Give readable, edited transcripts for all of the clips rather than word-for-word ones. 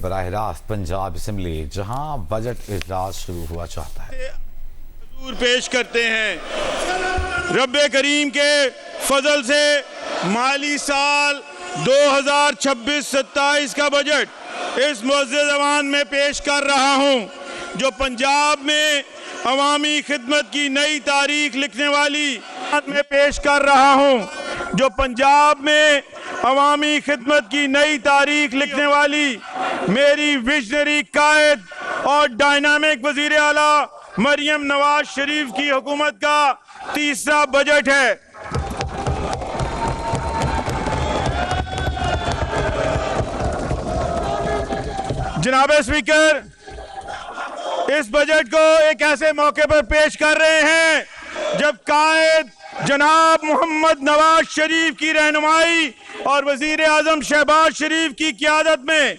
براہ راست پنجاب اسمبلی جہاں بجٹ اجلاس شروع ہوا چاہتا ہے حضور پیش کرتے ہیں رب کریم کے فضل سے مالی سال 2026-27 کا بجٹ اس معزز ایوان میں پیش کر رہا ہوں جو پنجاب میں عوامی خدمت کی نئی تاریخ لکھنے والی میں پیش کر رہا ہوں جو پنجاب میں عوامی خدمت کی نئی تاریخ لکھنے والی میری ویژنری قائد اور ڈائنامک وزیر اعلیٰ مریم نواز شریف کی حکومت کا تیسرا بجٹ ہے۔ جناب اسپیکر، اس بجٹ کو ایک ایسے موقع پر پیش کر رہے ہیں جب قائد جناب محمد نواز شریف کی رہنمائی اور وزیر اعظم شہباز شریف کی قیادت میں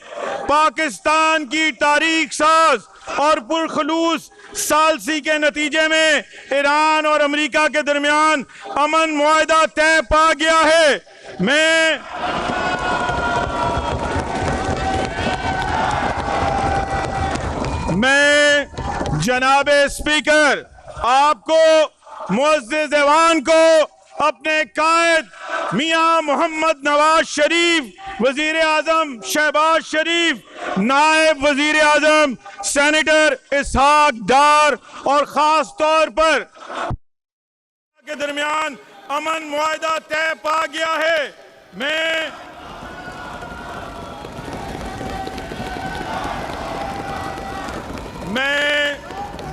پاکستان کی تاریخ ساز اور پرخلوص ثالثی کے نتیجے میں ایران اور امریکہ کے درمیان امن معاہدہ طے پا گیا ہے۔ میں جناب اسپیکر آپ کو معزز ایوان کو اپنے قائد میاں محمد نواز شریف، وزیر اعظم شہباز شریف، نائب وزیر اعظم سینیٹر اسحاق ڈار اور خاص طور پر کے درمیان امن معاہدہ طے پا گیا ہے۔ میں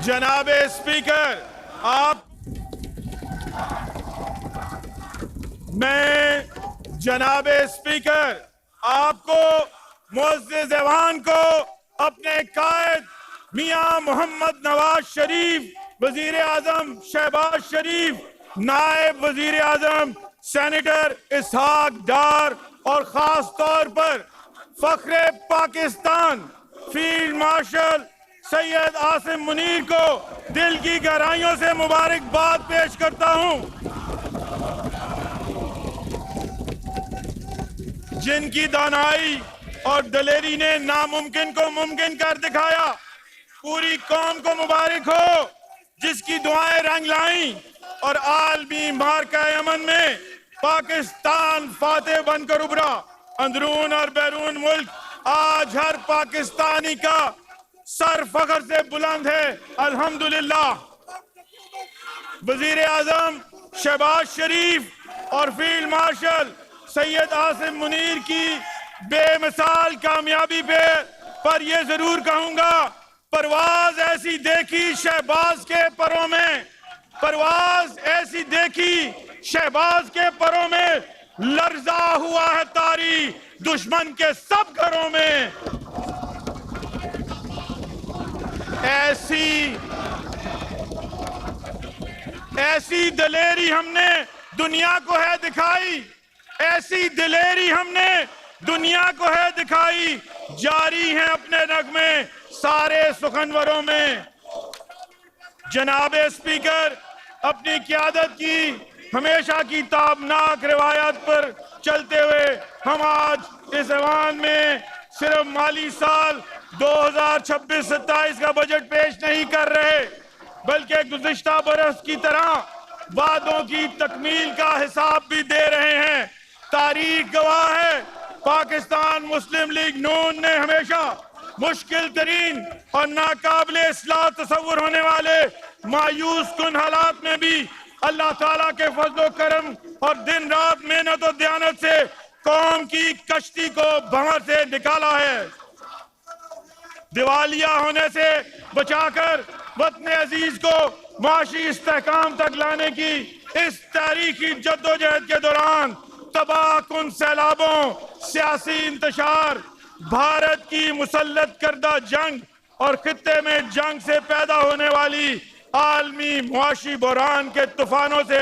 جناب اسپیکر آپ کو معزز ایوان کو اپنے قائد میاں محمد نواز شریف، وزیر اعظم شہباز شریف، نائب وزیر اعظم سینیٹر اسحاق ڈار اور خاص طور پر فخر پاکستان فیلڈ مارشل سید عاصم منیر کو دل کی گہرائیوں سے مبارکباد پیش کرتا ہوں، جن کی دانائی اور دلیری نے ناممکن کو ممکن کر دکھایا۔ پوری قوم کو مبارک ہو جس کی دعائیں رنگ لائیں اور عالمی معرکہ امن میں پاکستان فاتح بن کر ابھرا۔ اندرون اور بیرون ملک آج ہر پاکستانی کا سر فخر سے بلند ہے، الحمدللہ۔ وزیر اعظم شہباز شریف اور فیلڈ مارشل سید عاصم منیر کی بے مثال کامیابی پر یہ ضرور کہوں گا، پرواز ایسی دیکھی شہباز کے پروں میں، پرواز ایسی دیکھی شہباز کے پروں میں، لرزہ ہوا ہے طاری دشمن کے سب گھروں میں۔ ایسی دلیری ہم نے دنیا کو ہے دکھائی، ایسی دلیری ہم نے دنیا کو ہے دکھائی، جاری ہیں اپنے نغمے سارے سخنوروں میں۔ جناب اسپیکر، اپنی قیادت کی ہمیشہ کی تابناک روایت پر چلتے ہوئے ہم آج اس ایوان میں صرف مالی سال 2026-27 کا بجٹ پیش نہیں کر رہے بلکہ گزشتہ برس کی طرح وعدوں کی تکمیل کا حساب بھی دے رہے ہیں۔ تاریخ گواہ ہے، پاکستان مسلم لیگ نون نے ہمیشہ مشکل ترین اور ناقابل اصلاح تصور ہونے والے مایوس کن حالات میں بھی اللہ تعالیٰ کے فضل و کرم اور دن رات محنت و دیانت سے قوم کی کشتی کو بھنور سے نکالا ہے۔ دیوالیہ ہونے سے بچا کر وطن عزیز کو معاشی استحکام تک لانے کی اس تاریخی جدوجہد کے دوران تباہ کن سیلابوں، سیاسی انتشار، بھارت کی مسلط کردہ جنگ اور خطے میں جنگ سے پیدا ہونے والی عالمی معاشی بحران کے طوفانوں سے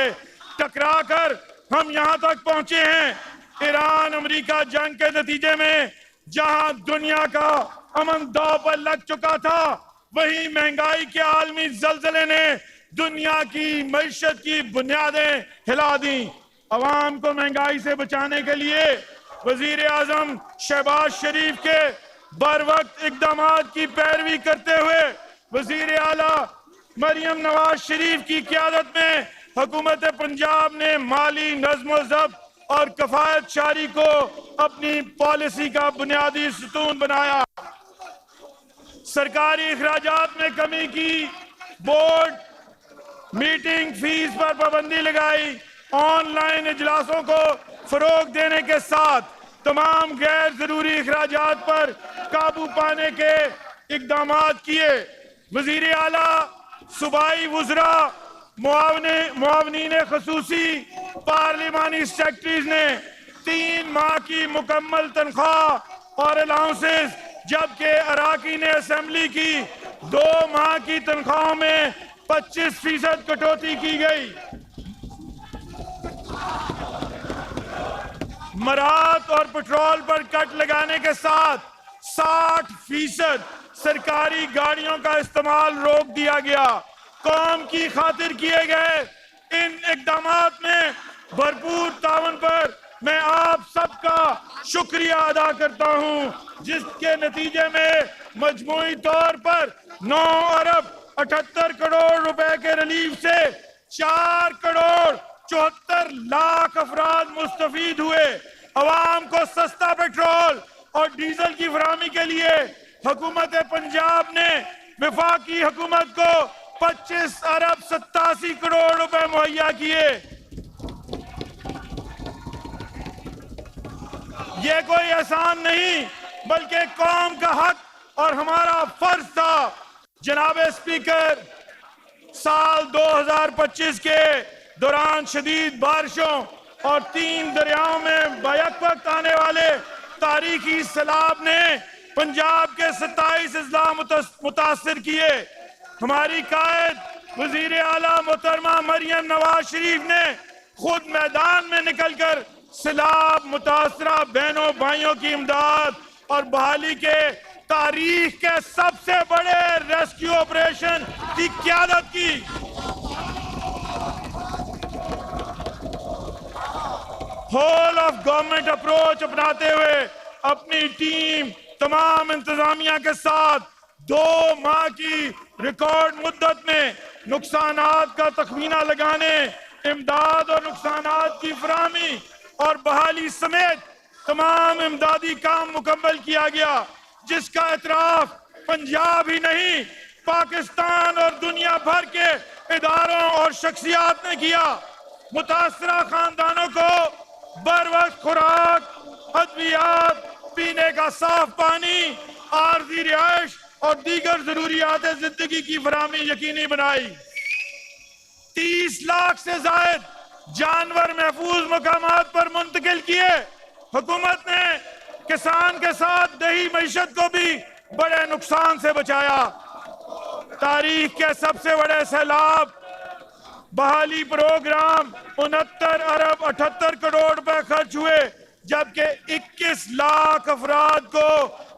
ٹکرا کر ہم یہاں تک پہنچے ہیں۔ ایران امریکہ جنگ کے نتیجے میں جہاں دنیا کا امن داؤ پر لگ چکا تھا، وہیں مہنگائی کے عالمی زلزلے نے دنیا کی معیشت کی بنیادیں ہلا دیں۔ عوام کو مہنگائی سے بچانے کے لیے وزیر اعظم شہباز شریف کے بروقت اقدامات کی پیروی کرتے ہوئے وزیر اعلیٰ مریم نواز شریف کی قیادت میں حکومت پنجاب نے مالی نظم و ضبط اور کفایت شاری کو اپنی پالیسی کا بنیادی ستون بنایا، سرکاری اخراجات میں کمی کی، بورڈ میٹنگ فیس پر پابندی لگائی، آن لائن اجلاسوں کو فروغ دینے کے ساتھ تمام غیر ضروری اخراجات پر قابو پانے کے اقدامات کیے۔ وزیر اعلیٰ، صوبائی وزراء، معاونین خصوصی، پارلیمانی سیکرٹریز نے 3 ماہ کی مکمل تنخواہ اور الاؤنسز، جبکہ اراکین اسمبلی کی 2 ماہ کی تنخواہوں میں 25% کٹوتی کی گئی۔ مراعات اور پٹرول پر کٹ لگانے کے ساتھ 60% سرکاری گاڑیوں کا استعمال روک دیا گیا۔ قوم کی خاطر کیے گئے ان اقدامات میں بھرپور تعاون پر میں آپ سب کا شکریہ ادا کرتا ہوں، جس کے نتیجے میں مجموعی طور پر 9 ارب 78 کروڑ روپے کے ریلیف سے 4 کروڑ 74 لاکھ افراد مستفید ہوئے۔ عوام کو سستا پیٹرول اور ڈیزل کی فراہمی کے لیے حکومت پنجاب نے وفاقی حکومت کو 25 ارب 87 کروڑ روپے مہیا کیے۔ یہ کوئی احسان نہیں بلکہ قوم کا حق اور ہمارا فرض تھا۔ جناب اسپیکر، سال 2025 کے دوران شدید بارشوں اور 3 دریاؤں میں بیک وقت آنے والے تاریخی سیلاب نے پنجاب کے 27 اضلاع متاثر کیے۔ ہماری قائد وزیر اعلیٰ محترمہ مریم نواز شریف نے خود میدان میں نکل کر سیلاب متاثرہ بہنوں بھائیوں کی امداد اور بحالی کے تاریخ کے سب سے بڑے ریسکیو آپریشن کی قیادت کی۔ ہول آف گورنمنٹ اپروچ اپناتے ہوئے اپنی ٹیم تمام انتظامیہ کے ساتھ 2 ماہ کی ریکارڈ مدت میں نقصانات کا تخمینہ لگانے، امداد اور نقصانات کی فراہمی اور بحالی سمیت تمام امدادی کام مکمل کیا گیا، جس کا اعتراف پنجاب ہی نہیں پاکستان اور دنیا بھر کے اداروں اور شخصیات نے کیا۔ متاثرہ خاندانوں کو بروقت خوراک، ادویات، پینے کا صاف پانی، عارضی رہائش اور دیگر ضروریات زندگی کی فراہمی یقینی بنائی۔ 30 لاکھ سے زائد جانور محفوظ مقامات پر منتقل کیے۔ حکومت نے کسان کے ساتھ دیہی معیشت کو بھی بڑے نقصان سے بچایا۔ تاریخ کے سب سے بڑے سیلاب بحالی پروگرام 69 ارب 78 کروڑ روپے خرچ ہوئے، جبکہ 21 لاکھ افراد کو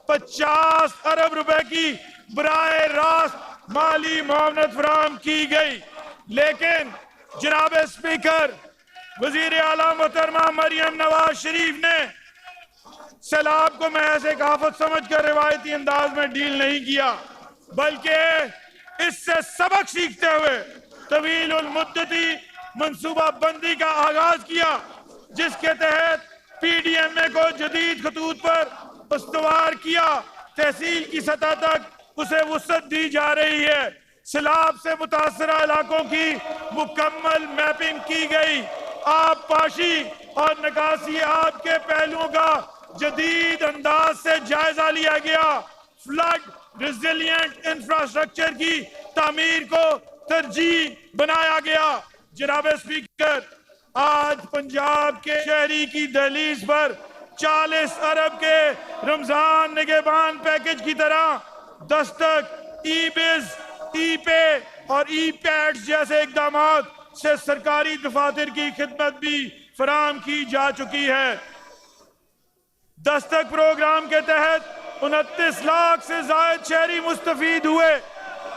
50 ارب روپے کی براہ راست مالی معاونت فراہم کی گئی۔ لیکن جناب اسپیکر، وزیر اعلیٰ محترمہ مریم نواز شریف نے سیلاب کو محض ایک آفت سمجھ کر روایتی انداز میں ڈیل نہیں کیا، بلکہ اس سے سبق سیکھتے ہوئے طویل المدتی منصوبہ بندی کا آغاز کیا، جس کے تحت پی ڈی ایم اے کو جدید خطوط پر استوار کیا، تحصیل کی سطح تک اسے وسعت دی جا رہی ہے۔ سیلاب سے متاثرہ علاقوں کی مکمل میپنگ کی گئی، آب پاشی اور نکاسی آب کے پہلوؤں کا جدید انداز سے جائزہ لیا گیا، فلڈ ریزیلینٹ انفراسٹرکچر کی تعمیر کو ترجیح بنایا گیا۔ جناب اسپیکر، آج پنجاب کے شہری کی دہلیز پر 40 ارب کے رمضان نگہبان پیکج کی طرح دستک، ای بیز، ای پے اور ای پیڈز جیسے اقدامات سے سرکاری دفاتر کی خدمت بھی فراہم کی جا چکی ہے۔ دستک پروگرام کے تحت 29 لاکھ سے زائد شہری مستفید ہوئے۔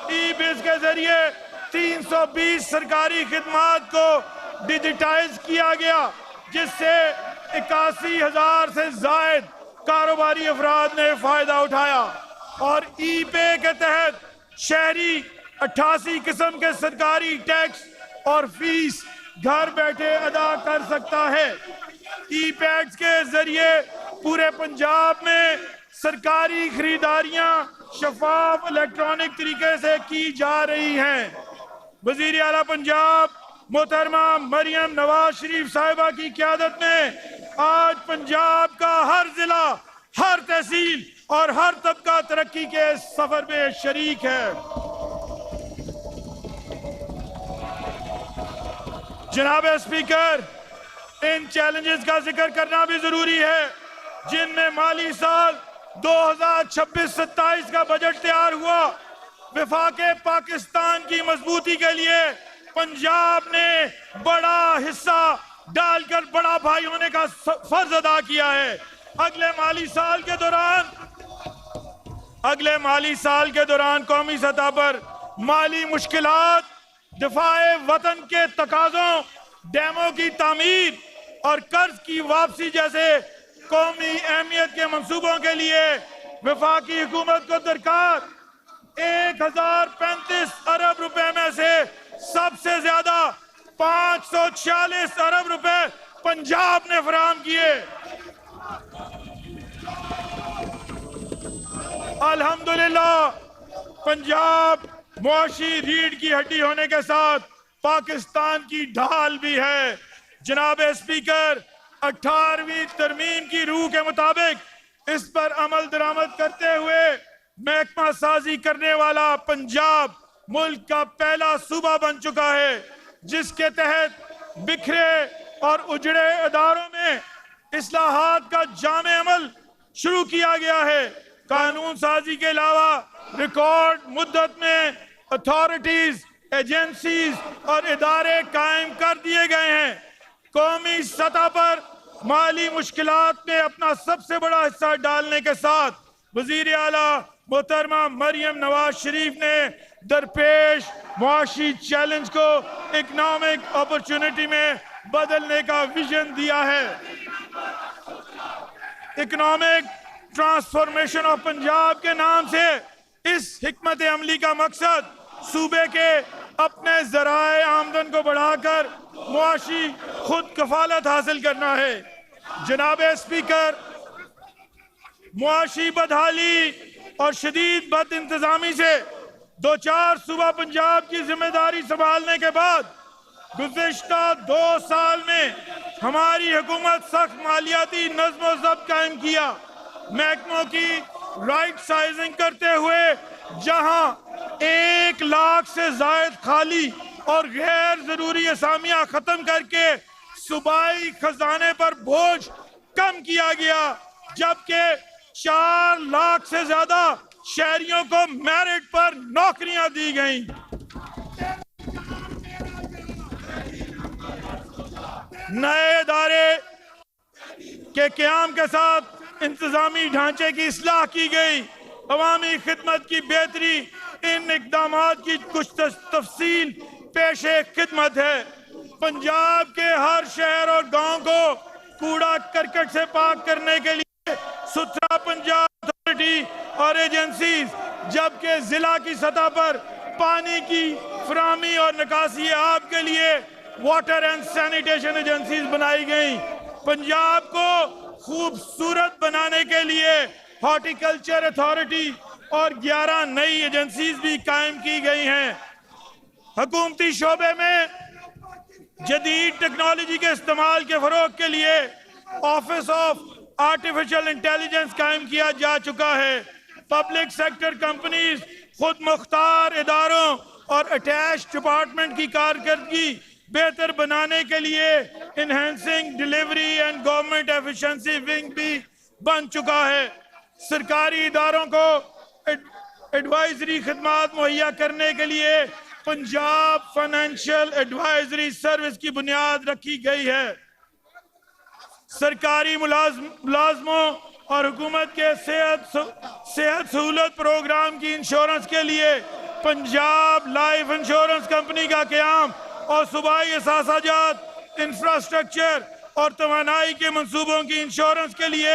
ای بیز کے ذریعے 320 سرکاری خدمات کو ڈیجیٹائز کیا گیا، جس سے 81,000 سے زائد کاروباری افراد نے فائدہ اٹھایا اور ای پے کے تحت شہری 88 قسم کے سرکاری ٹیکس اور فیس گھر بیٹھے ادا کر سکتا ہے۔ ای پیڈز کے ذریعے پورے پنجاب میں سرکاری خریداریاں شفاف الیکٹرانک طریقے سے کی جا رہی ہیں۔ وزیر اعلیٰ پنجاب محترمہ مریم نواز شریف صاحبہ کی قیادت میں آج پنجاب کا ہر ضلع، ہر تحصیل اور ہر طبقہ ترقی کے سفر میں شریک ہے۔ جناب اسپیکر، ان چیلنجز کا ذکر کرنا بھی ضروری ہے جن میں مالی سال 2026-27 کا بجٹ تیار ہوا۔ وفاق پاکستان کی مضبوطی کے لیے پنجاب نے بڑا حصہ ڈال کر بڑا بھائی ہونے کا فرض ادا کیا ہے۔ اگلے مالی سال کے دوران قومی سطح پر مالی مشکلات، دفاع وطن کے تقاضوں، ڈیموں کی تعمیر اور قرض کی واپسی جیسے قومی اہمیت کے منصوبوں کے لیے وفاقی حکومت کو درکار 1035 ارب روپے میں سے سب سے زیادہ 546 ارب روپے پنجاب نے فراہم کیے۔ الحمدللہ پنجاب معاشی ریڑھ کی ہڈی ہونے کے ساتھ پاکستان کی ڈھال بھی ہے۔ جناب اسپیکر، 18ویں ترمیم کی روح کے مطابق اس پر عمل درآمد کرتے ہوئے محکمہ سازی کرنے والا پنجاب ملک کا پہلا صوبہ بن چکا ہے، جس کے تحت بکھرے اور اجڑے اداروں میں اصلاحات کا جامع عمل شروع کیا گیا ہے۔ قانون سازی کے علاوہ ریکارڈ مدت میں اتھارٹیز، ایجنسیز اور ادارے قائم کر دیے گئے ہیں۔ قومی سطح پر مالی مشکلات میں اپنا سب سے بڑا حصہ ڈالنے کے ساتھ وزیر اعلیٰ محترمہ مریم نواز شریف نے درپیش معاشی چیلنج کو اکنامک اپرچونٹی میں بدلنے کا ویژن دیا ہے۔ اکنامک ٹرانسفارمیشن آف پنجاب کے نام سے اس حکمت عملی کا مقصد صوبے کے اپنے ذرائع آمدن کو بڑھا کر معاشی خود کفالت حاصل کرنا ہے۔ جناب اسپیکر، معاشی بدحالی اور شدید بد انتظامی سے دوچار صوبہ پنجاب کی ذمہ داری سنبھالنے کے بعد گزشتہ 2 سال میں ہماری حکومت سخت مالیاتی نظم و ضبط قائم کیا، محکموں کی رائٹ سائزنگ کرتے ہوئے جہاں 1 لاکھ سے زائد خالی اور غیر ضروری اسامیاں ختم کر کے صوبائی خزانے پر بوجھ کم کیا گیا، جبکہ 4 لاکھ سے زیادہ شہریوں کو میرٹ پر نوکریاں دی گئیں۔ نئے ادارے کے قیام کے ساتھ انتظامی ڈھانچے کی اصلاح کی گئی، عوامی خدمت کی بہتری ان اقدامات کی کچھ تفصیل پیش خدمت ہے۔ پنجاب کے ہر شہر اور گاؤں کو کوڑا کرکٹ سے پاک کرنے کے لیے ستھرا پنجاب اتھارٹی اور ایجنسیز، جبکہ ضلع کی سطح پر پانی کی فراہمی اور نکاسی آب کے لیے واٹر اینڈ سینیٹیشن ایجنسیز بنائی گئیں۔ پنجاب کو خوبصورت بنانے کے لیے ہارٹی کلچر اتھارٹی اور 11 نئی ایجنسیز بھی قائم کی گئی ہیں۔ حکومتی شعبے میں جدید ٹیکنالوجی کے استعمال کے فروغ کے لیے آفس آف آرٹیفیشل انٹیلیجنس قائم کیا جا چکا ہے۔ پبلک سیکٹر کمپنیز، خود مختار اداروں اور اٹیچ ڈپارٹمنٹ کی کارکردگی بہتر بنانے کے لیے enhancing delivery and government efficiency wing بھی بن چکا ہے۔ سرکاری اداروں کو ایڈوائزری خدمات مہیا کرنے کے لیے پنجاب فائنینشل ایڈوائزری سروس کی بنیاد رکھی گئی ہے۔ سرکاری ملازموں اور حکومت کے صحت سہولت پروگرام کی انشورنس کے لیے پنجاب لائف انشورنس کمپنی کا قیام اور صوبائی اثاثہ جات، انفراسٹرکچر اور توانائی کے منصوبوں کی انشورنس کے لیے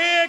1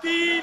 3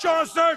64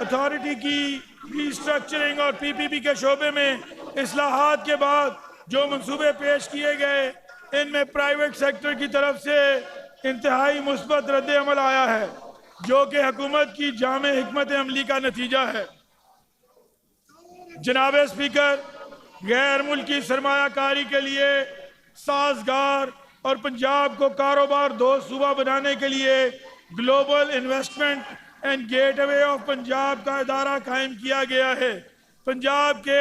اتھارٹی کی ریسٹرکچرنگ اور پی پی پی کے شعبے میں اصلاحات کے بعد جو منصوبے پیش کیے گئے ان میں پرائیویٹ سیکٹر کی طرف سے انتہائی مثبت رد عمل آیا ہے جو کہ حکومت کی جامع حکمت عملی کا نتیجہ ہے۔ جناب اسپیکر، غیر ملکی سرمایہ کاری کے لیے سازگار اور پنجاب کو کاروبار دوست صوبہ بنانے کے لیے global investment and gateway of Punjab کا ادارہ قائم کیا گیا ہے۔ پنجاب کے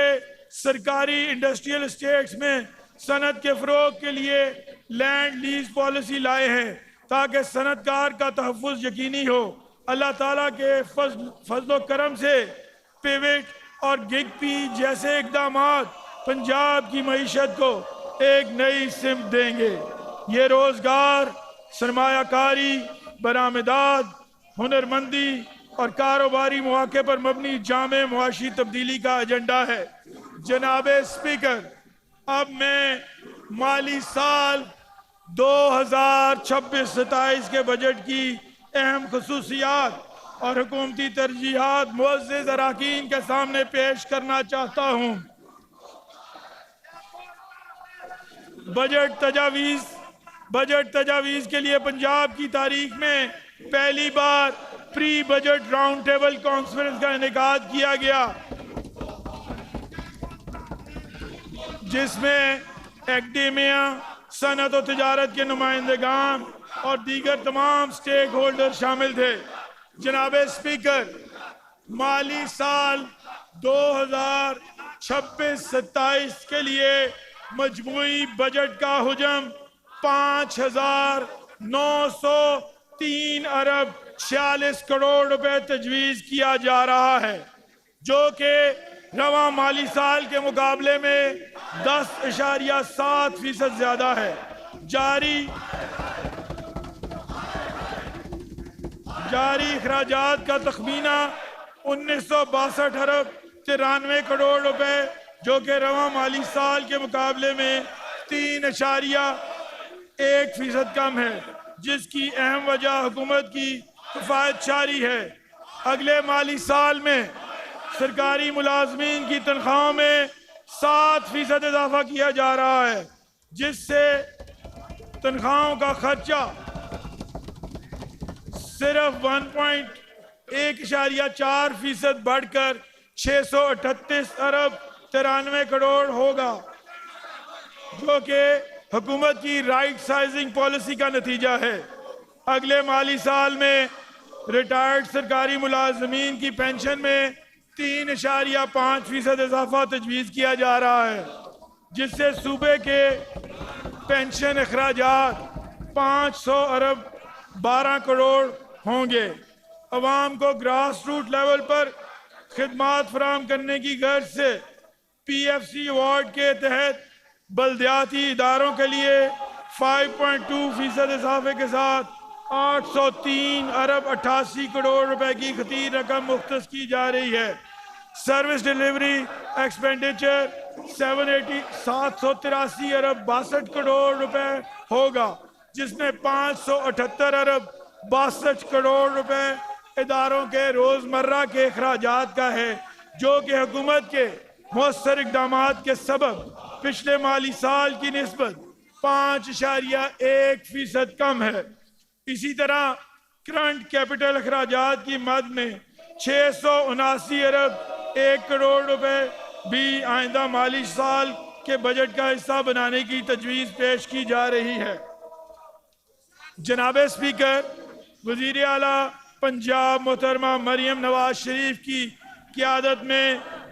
سرکاری انڈسٹریل اسٹیٹس میں صنعت کے فروغ کے لیے لینڈ لیز پالیسی لائے ہیں تاکہ صنعت کار کا تحفظ یقینی ہو۔ اللہ تعالیٰ کے فضل و کرم سے پیوٹ اور گگ پی جیسے اقدامات پنجاب کی معیشت کو ایک نئی سمت دیں گے۔ یہ روزگار، سرمایہ کاری، برآمدات، ہنرمندی اور کاروباری مواقع پر مبنی جامع معاشی تبدیلی کا ایجنڈا ہے۔ جناب اسپیکر، اب میں مالی سال 2026-27 کے بجٹ کی اہم خصوصیات اور حکومتی ترجیحات معزز اراکین کے سامنے پیش کرنا چاہتا ہوں۔ بجٹ تجاویز کے لیے پنجاب کی تاریخ میں پہلی بار pre budget round table conference کا انعقاد کیا گیا جس میں ایکڈیمیا، صنعت و تجارت کے نمائندگان اور دیگر تمام سٹیک ہولڈر شامل تھے۔ جناب اسپیکر، مالی سال 2026-27 کے لیے مجموعی بجٹ کا حجم 5,903 ارب 46 کروڑ روپے تجویز کیا جا رہا ہے جو کہ رواں مالی سال کے مقابلے میں 10.7% زیادہ ہے۔ جاری اخراجات کا تخمینہ 1962 ارب 93 کروڑ روپے جو کہ رواں مالی سال کے مقابلے میں 3.1% کم ہے، جس کی اہم وجہ حکومت کی کفایت شاری ہے۔ اگلے مالی سال میں سرکاری ملازمین کی تنخواہوں میں 7% اضافہ کیا جا رہا ہے، جس سے تنخواہوں کا خرچہ صرف 1.4% بڑھ کر 638 ارب 93 کروڑ ہوگا، جو کہ حکومت کی رائٹ سائزنگ پالیسی کا نتیجہ ہے۔ اگلے مالی سال میں ریٹائرڈ سرکاری ملازمین کی پینشن میں 3.5% اضافہ تجویز کیا جا رہا ہے، جس سے صوبے کے پینشن اخراجات 500 ارب 12 کروڑ ہوں گے۔ عوام کو گراس روٹ لیول پر خدمات فراہم کرنے کی غرض سے پی ایف سی ایوارڈ کے تحت بلدیاتی اداروں کے لیے 5.2% اضافے کے ساتھ 803 ارب 88 کروڑ روپے کی خطیر رقم مختص کی جا رہی ہے۔ سروس ڈیلیوری ایکسپینڈیچر 783 ارب 62 کروڑ روپے ہوگا، جس میں 578 ارب 62 کروڑ روپے اداروں کے روزمرہ کے اخراجات کا ہے، جو کہ حکومت کے مؤثر اقدامات کے سبب پچھلے مالی سال کی نسبت 5.1% کم ہے۔ اسی طرح کرنٹ کیپٹل اخراجات کی مد میں 679 ارب 1 کروڑ روپے بھی آئندہ مالی سال کے بجٹ کا حصہ بنانے کی تجویز پیش کی جا رہی ہے۔ جناب اسپیکر، وزیر اعلیٰ پنجاب محترمہ مریم نواز شریف کی قیادت میں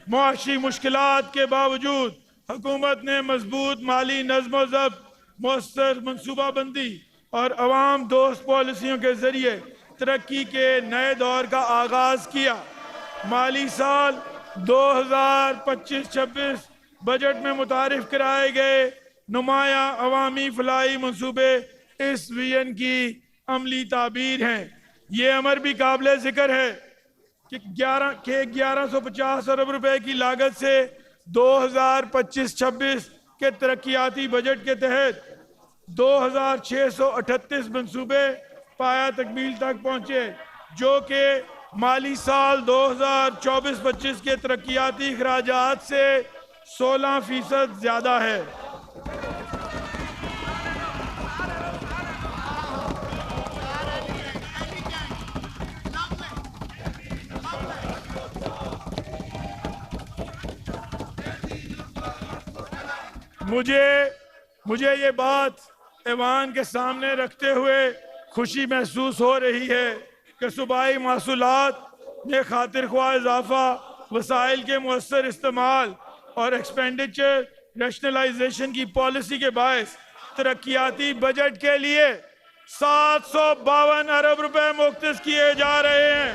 معاشی مشکلات کے باوجود حکومت نے مضبوط مالی نظم و ضبط، مؤثر منصوبہ بندی اور عوام دوست پالیسیوں کے ذریعے ترقی کے نئے دور کا آغاز کیا۔ مالی سال 2025-26 بجٹ میں متعارف کرائے گئے نمایاں عوامی فلاحی منصوبے اس ویژن کی عملی تعبیر ہیں۔ یہ امر بھی قابل ذکر ہے کہ 1150 ارب روپے کی لاگت سے 2025-26 کے ترقیاتی بجٹ کے تحت 2638 منصوبے پایہ تکمیل تک پہنچے، جو کہ مالی سال 2024-25 کے ترقیاتی اخراجات سے 16% زیادہ ہے۔ مجھے یہ بات ایوان کے سامنے رکھتے ہوئے خوشی محسوس ہو رہی ہے کہ صوبائی محصولات میں خاطر خواہ اضافہ، وسائل کے مؤثر استعمال اور ایکسپینڈیچر ریشنلائزیشن کی پالیسی کے باعث ترقیاتی بجٹ کے لیے 752 ارب روپے مختص کیے جا رہے ہیں۔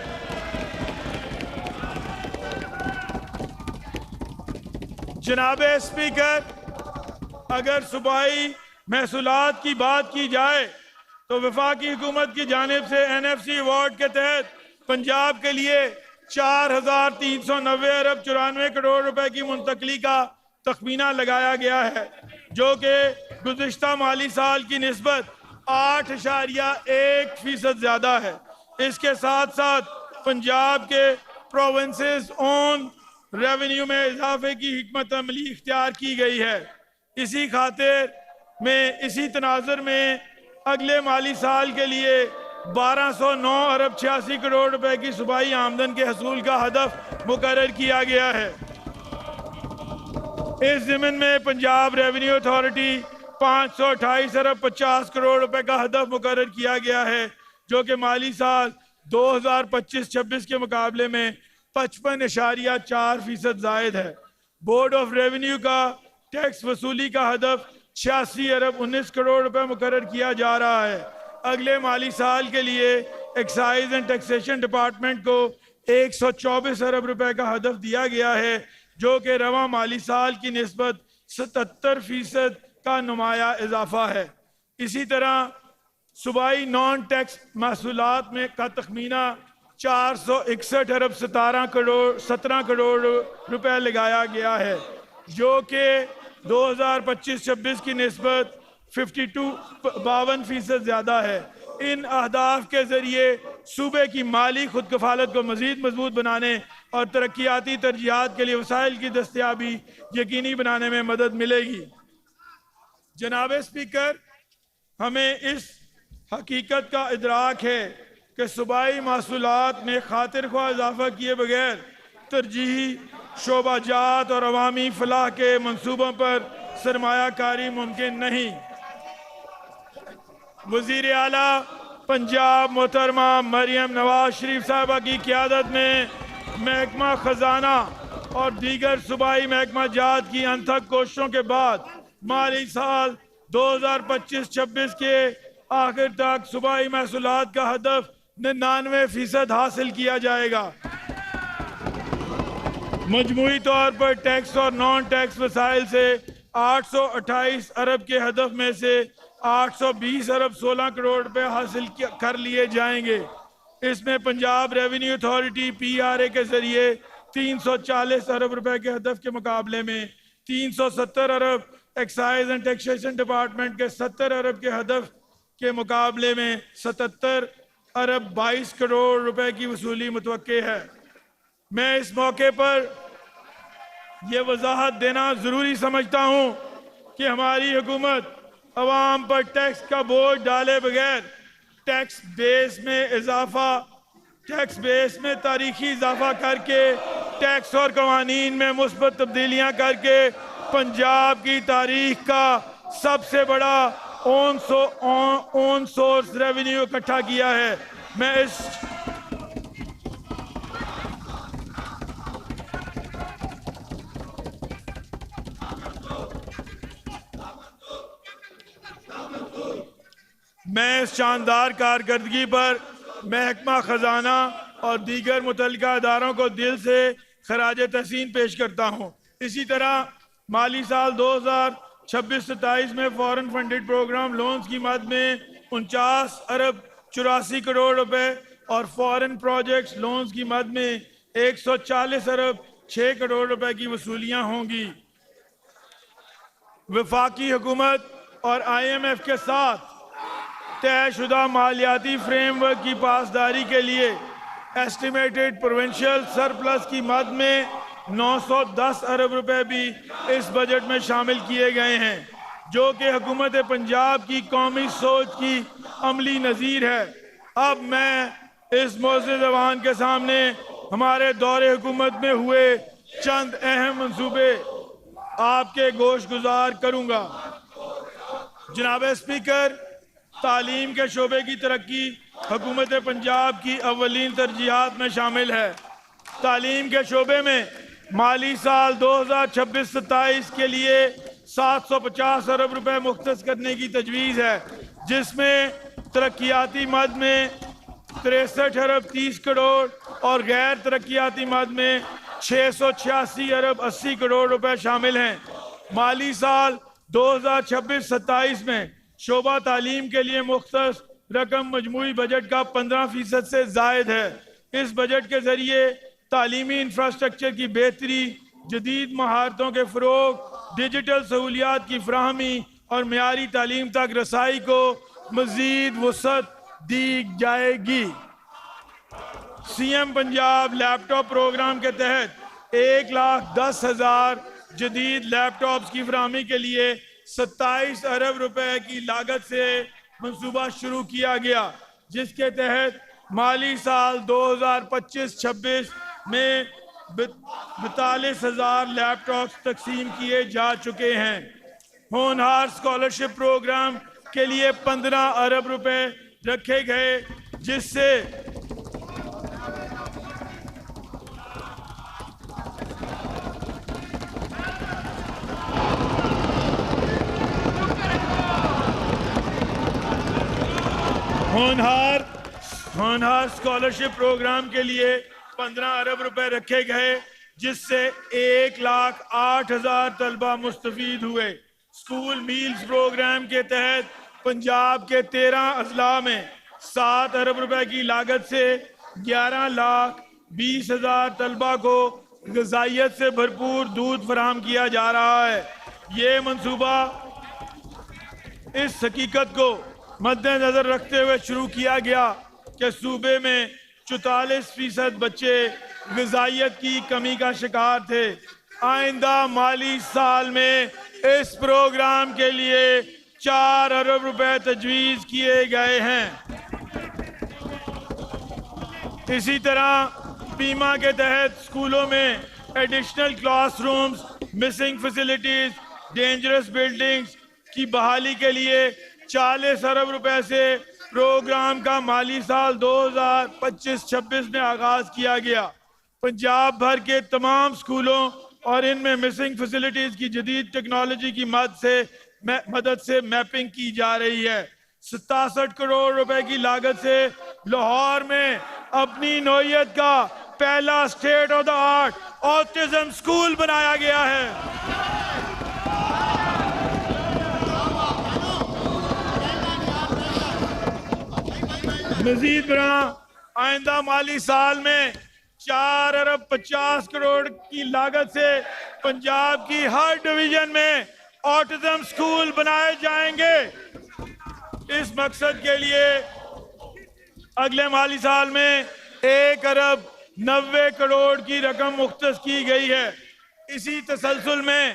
جناب اسپیکر، اگر صوبائی محصولات کی بات کی جائے تو وفاقی حکومت کی جانب سے NFC ایوارڈ کے تحت پنجاب کے لیے 4,390 ارب 94 کروڑ روپے کی منتقلی کا تخمینہ لگایا گیا ہے، جو کہ گزشتہ مالی سال کی نسبت 8.1% زیادہ ہے۔ اس کے ساتھ ساتھ پنجاب کے پروونسز اون ریونیو میں اضافے کی حکمت عملی اختیار کی گئی ہے۔ اسی خاطر میں اسی تناظر میں اگلے مالی سال کے لیے 1209 ارب 86 کروڑ روپے کی صوبائی آمدن کے حصول کا ہدف مقرر کیا گیا ہے۔ اس ضمن میں پنجاب ریونیو اتھارٹی 528 ارب 50 کروڑ روپے کا ہدف مقرر کیا گیا ہے، جو کہ مالی سال 2025-26 کے مقابلے میں 55.4% زائد ہے۔ بورڈ آف ریونیو کا ٹیکس وصولی کا ہدف 86 ارب 19 کروڑ روپے مقرر کیا جا رہا ہے۔ اگلے مالی سال کے لیے ایکسائز اینڈ ٹیکسیشن ڈپارٹمنٹ کو 124 ارب روپے کا ہدف دیا گیا ہے، جو کہ رواں مالی سال کی نسبت 77% کا نمایاں اضافہ ہے۔ اسی طرح صوبائی نان ٹیکس محصولات میں کا تخمینہ 461 ارب 17 کروڑ روپے لگایا گیا ہے، جو کہ 2025-26 کی نسبت 52% زیادہ ہے۔ ان اہداف کے ذریعے صوبے کی مالی خود کفالت کو مزید مضبوط بنانے اور ترقیاتی ترجیحات کے لیے وسائل کی دستیابی یقینی بنانے میں مدد ملے گی۔ جناب اسپیکر، ہمیں اس حقیقت کا ادراک ہے کہ صوبائی محصولات میں خاطر خواہ اضافہ کیے بغیر ترجیحی شعبہ جات اور عوامی فلاح کے منصوبوں پر سرمایہ کاری ممکن نہیں۔ وزیر اعلیٰ پنجاب محترمہ مریم نواز شریف صاحبہ کی قیادت میں محکمہ خزانہ اور دیگر صوبائی محکمہ جات کی انتھک کوششوں کے بعد مالی سال 2025-26 کے آخر تک صوبائی محصولات کا ہدف 99% حاصل کیا جائے گا۔ مجموعی طور پر ٹیکس اور نان ٹیکس وسائل سے 828 ارب کے ہدف میں سے 820 ارب 16 کروڑ روپے حاصل کر لیے جائیں گے۔ اس میں پنجاب ریونیو اتھارٹی PRA کے ذریعے 340 ارب روپے کے ہدف کے مقابلے میں 370 ارب، ایکسائز اینڈ ٹیکسیشن ڈپارٹمنٹ کے 70 ارب کے ہدف کے مقابلے میں 77 ارب 22 کروڑ روپے کی وصولی متوقع ہے۔ میں اس موقع پر یہ وضاحت دینا ضروری سمجھتا ہوں کہ ہماری حکومت عوام پر ٹیکس کا بوجھ ڈالے بغیر ٹیکس بیس میں تاریخی اضافہ کر کے ٹیکس اور قوانین میں مثبت تبدیلیاں کر کے پنجاب کی تاریخ کا سب سے بڑا اون سورس ریونیو اکٹھا کیا ہے۔ میں اس شاندار کارکردگی پر محکمہ خزانہ اور دیگر متعلقہ اداروں کو دل سے خراج تحسین پیش کرتا ہوں۔ اسی طرح مالی سال 2026-27 میں فورن فنڈڈ پروگرام لونز کی مد میں 49 ارب 84 کروڑ روپے اور فورن پروجیکٹس لونز کی مد میں 140 ارب 6 کروڑ روپے کی وصولیاں ہوں گی۔ وفاقی حکومت اور IMF کے ساتھ طے شدہ مالیاتی فریم ورک کی پاسداری کے لیے ایسٹیمیٹڈ پروونشل سرپلس کی مد میں 910 ارب روپے بھی اس بجٹ میں شامل کیے گئے ہیں، جو کہ حکومت پنجاب کی قومی سوچ کی عملی نظیر ہے۔ اب میں اس معزز ایوان کے سامنے ہمارے دور حکومت میں ہوئے چند اہم منصوبے آپ کے گوش گزار کروں گا۔ جناب اسپیکر، تعلیم کے شعبے کی ترقی حکومت پنجاب کی اولین ترجیحات میں شامل ہے۔ تعلیم کے شعبے میں مالی سال 2026-27 کے لیے 750 ارب روپے مختص کرنے کی تجویز ہے، جس میں ترقیاتی مد میں 63 ارب 30 کروڑ اور غیر ترقیاتی مد میں 686 ارب 80 کروڑ روپے شامل ہیں۔ مالی سال 2026-27 میں شعبہ تعلیم کے لیے مختص رقم مجموعی بجٹ کا 15% سے زائد ہے۔ اس بجٹ کے ذریعے تعلیمی انفراسٹرکچر کی بہتری، جدید مہارتوں کے فروغ، ڈیجیٹل سہولیات کی فراہمی اور معیاری تعلیم تک رسائی کو مزید وسعت دی جائے گی۔ سی ایم پنجاب لیپ ٹاپ پروگرام کے تحت 1,10,000 جدید لیپ ٹاپس کی فراہمی کے لیے 27 ارب روپے کی لاگت سے منصوبہ شروع کیا گیا، جس کے تحت مالی سال 2025-26 میں 42,000 لیپ ٹاپس تقسیم کیے جا چکے ہیں۔ ہونہار اسکالرشپ پروگرام کے لیے 15 ارب روپے رکھے گئے، جس سے ہونہار اسکالرشپ پروگرام کے لیے 15 ارب روپے رکھے گئے، جس سے 1,08,000 طلبہ مستفید ہوئے۔ اسکول میلز پروگرام کے تحت پنجاب کے 13 اضلاع میں 7 ارب روپے کی لاگت سے 11,20,000 طلبہ کو غذائیت سے بھرپور دودھ فراہم کیا جا رہا ہے۔ یہ منصوبہ اس حقیقت کو مد نظر رکھتے ہوئے شروع کیا گیا کہ صوبے میں 44% بچے غذائیت کی کمی کا شکار تھے۔ آئندہ مالی سال میں اس پروگرام کے لیے 4 ارب روپے تجویز کیے گئے ہیں۔ اسی طرح پیما کے تحت اسکولوں میں additional class rooms, missing facilities, dangerous buildings کی بحالی کے لیے 40 ارب روپے سے پروگرام کا مالی سال 2025-26 میں آغاز کیا گیا۔ پنجاب بھر کے تمام اسکولوں اور ان میں مسنگ فیسلٹیز کی جدید ٹیکنالوجی کی مدد سے میپنگ کی جا رہی ہے۔ 67 کروڑ روپے کی لاگت سے لاہور میں اپنی نوعیت کا پہلا state of the art autism school بنایا گیا ہے۔ مزید برآں آئندہ مالی سال میں 4 ارب 50 کروڑ کی لاگت سے پنجاب کی ہر ڈویژن میں آٹزم اسکول بنائے جائیں گے۔ اس مقصد کے لیے اگلے مالی سال میں 1 ارب 90 کروڑ کی رقم مختص کی گئی ہے۔ اسی تسلسل میں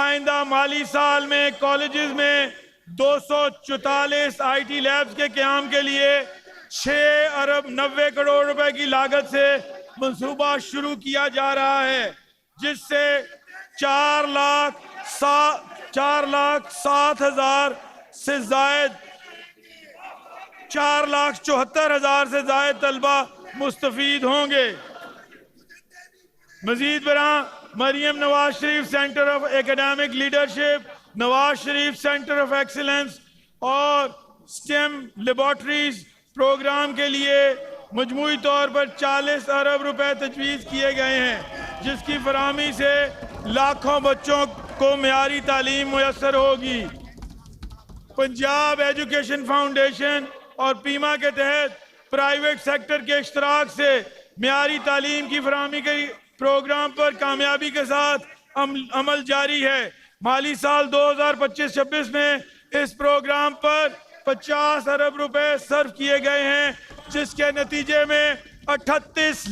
آئندہ مالی سال میں کالجز میں 244 آئی ٹی لیبز کے قیام کے لیے 6 ارب 90 کروڑ روپے کی لاگت سے منصوبہ شروع کیا جا رہا ہے، جس سے 4,07,000 سے زائد 4,74,000 سے زائد طلبہ مستفید ہوں گے۔ مزید برآں Maryam Nawaz Sharif centre of academic leadership, Nawaz Sharif centre of excellence اور سٹیم لیبارٹریز پروگرام کے لیے مجموعی طور پر 40 ارب روپے تجویز کیے گئے ہیں، جس کی فراہمی سے لاکھوں بچوں کو معیاری تعلیم میسر ہوگی۔ پنجاب ایجوکیشن فاؤنڈیشن اور پیما کے تحت پرائیویٹ سیکٹر کے اشتراک سے معیاری تعلیم کی فراہمی کے پروگرام پر کامیابی کے ساتھ عمل جاری ہے۔ مالی سال 2025-26 میں اس پروگرام پر 50 ارب روپے صرف کیے گئے ہیں، جس کے نتیجے میں 38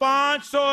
500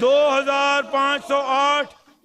2508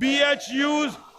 BHUs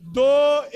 2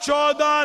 14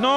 9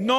9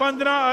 15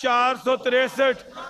463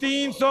300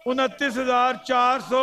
29,400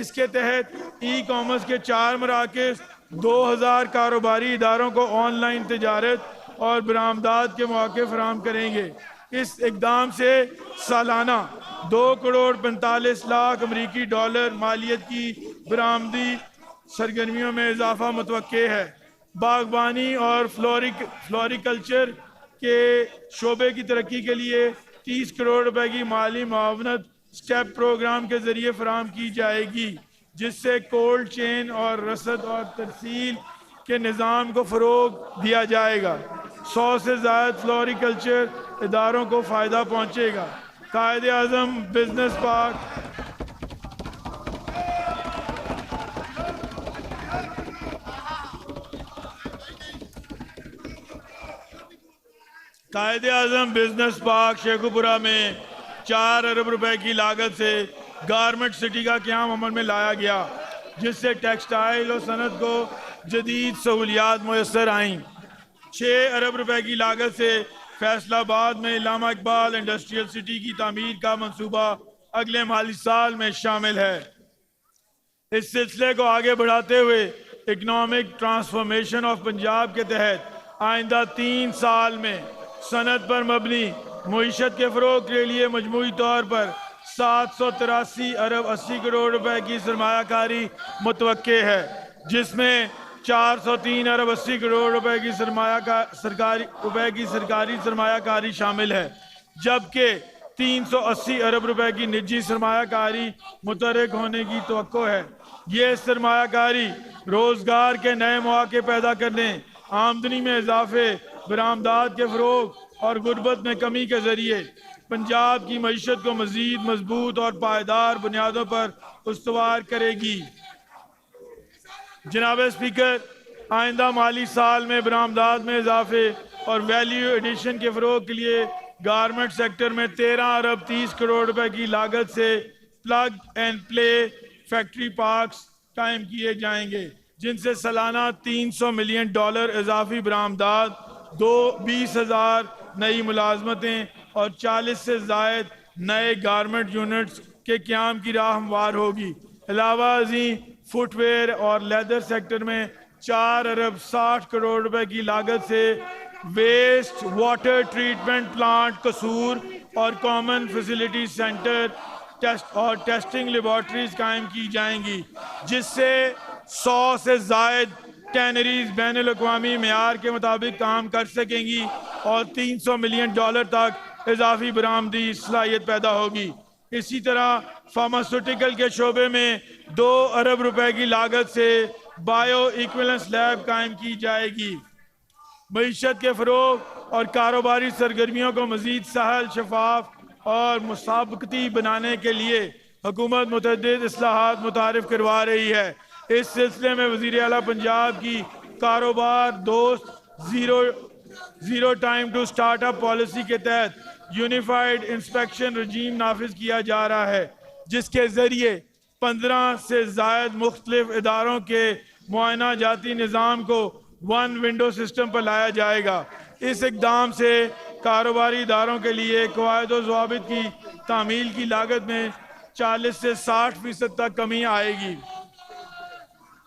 اس کے تحت ای کامرس کے 4 مراکز 2000 کاروباری اداروں کو آن لائن تجارت اور برآمدات کے مواقع فراہم کریں گے۔ اس اقدام سے سالانہ 2.45 کروڑ امریکی ڈالر مالیت کی برآمدی سرگرمیوں میں اضافہ متوقع ہے۔ باغبانی اور فلوریکلچر کے شعبے کی ترقی کے لیے 30 کروڑ روپے کی مالی معاونت سٹیپ پروگرام کے ذریعے فراہم کی جائے گی، جس سے کولڈ چین اور رسد اور ترسیل کے نظام کو فروغ دیا جائے گا۔ 100 سے زائد فلوریکلچر اداروں کو فائدہ پہنچے گا۔ قائد اعظم بزنس پارک شیخوپورہ میں 4 ارب روپے کی لاگت سے گارمنٹ سٹی کا قیام عمل میں لایا گیا، جس سے ٹیکسٹائل اور صنعت کو جدید سہولیات میسر آئیں۔ 6 ارب روپے کی لاگت سے فیصل آباد میں علامہ اقبال انڈسٹریل سٹی کی تعمیر کا منصوبہ اگلے مالی سال میں شامل ہے۔ اس سلسلے کو آگے بڑھاتے ہوئے اکنامک ٹرانسفارمیشن آف پنجاب کے تحت آئندہ 3 سال میں صنعت پر مبنی معیشت کے فروغ کے لیے مجموعی طور پر 783 ارب 80 کروڑ روپے کی سرمایہ کاری متوقع ہے، جس میں 403 ارب 80 کروڑ روپے کی سرکاری سرمایہ کاری شامل ہے، جبکہ 380 ارب روپے کی نجی سرمایہ کاری متحرک ہونے کی توقع ہے۔ یہ سرمایہ کاری روزگار کے نئے مواقع پیدا کرنے، آمدنی میں اضافے، برآمدات کے فروغ اور غربت میں کمی کے ذریعے پنجاب کی معیشت کو مزید مضبوط اور پائیدار بنیادوں پر استوار کرے گی۔ جناب اسپیکر، آئندہ مالی سال میں برآمدات میں اضافے اور ویلیو ایڈیشن کے فروغ کے لیے گارمنٹ سیکٹر میں 13 ارب 30 کروڑ روپے کی لاگت سے plug and play factory parks قائم کیے جائیں گے، جن سے سالانہ $300 ملین اضافی برآمدات، 20,000 نئی ملازمتیں اور 40 سے زائد نئے گارمنٹ یونٹس کے قیام کی راہ ہموار ہوگی۔ علاوہ ازیں فٹ ویئر اور لیدر سیکٹر میں 4 ارب 60 کروڑ روپے کی لاگت سے ویسٹ واٹر ٹریٹمنٹ پلانٹ قصور اور کامن فیسلٹی سینٹر اور ٹیسٹنگ لیبارٹریز قائم کی جائیں گی، جس سے 100 سے زائد ٹینریز بین الاقوامی معیار کے مطابق کام کر سکیں گی اور $300 ملین تک اضافی برآمدی صلاحیت پیدا ہوگی۔ اسی طرح فارماسیوٹیکل کے شعبے میں 2 ارب روپے کی لاگت سے بائیو ایکویلنس لیب قائم کی جائے گی۔ معیشت کے فروغ اور کاروباری سرگرمیوں کو مزید سہل، شفاف اور مسابقتی بنانے کے لیے حکومت متعدد اصلاحات متعارف کروا رہی ہے۔ اس سلسلے میں وزیر اعلیٰ پنجاب کی کاروبار دوست zero time to startup policy کے تحت یونیفائیڈ انسپیکشن رجیم نافذ کیا جا رہا ہے، جس کے ذریعے 15 سے زائد مختلف اداروں کے معائنہ جاتی نظام کو ون ونڈو سسٹم پر لایا جائے گا۔ اس اقدام سے کاروباری اداروں کے لیے قواعد و ضوابط کی تعمیل کی لاگت میں 40 سے 60% تک کمی آئے گی۔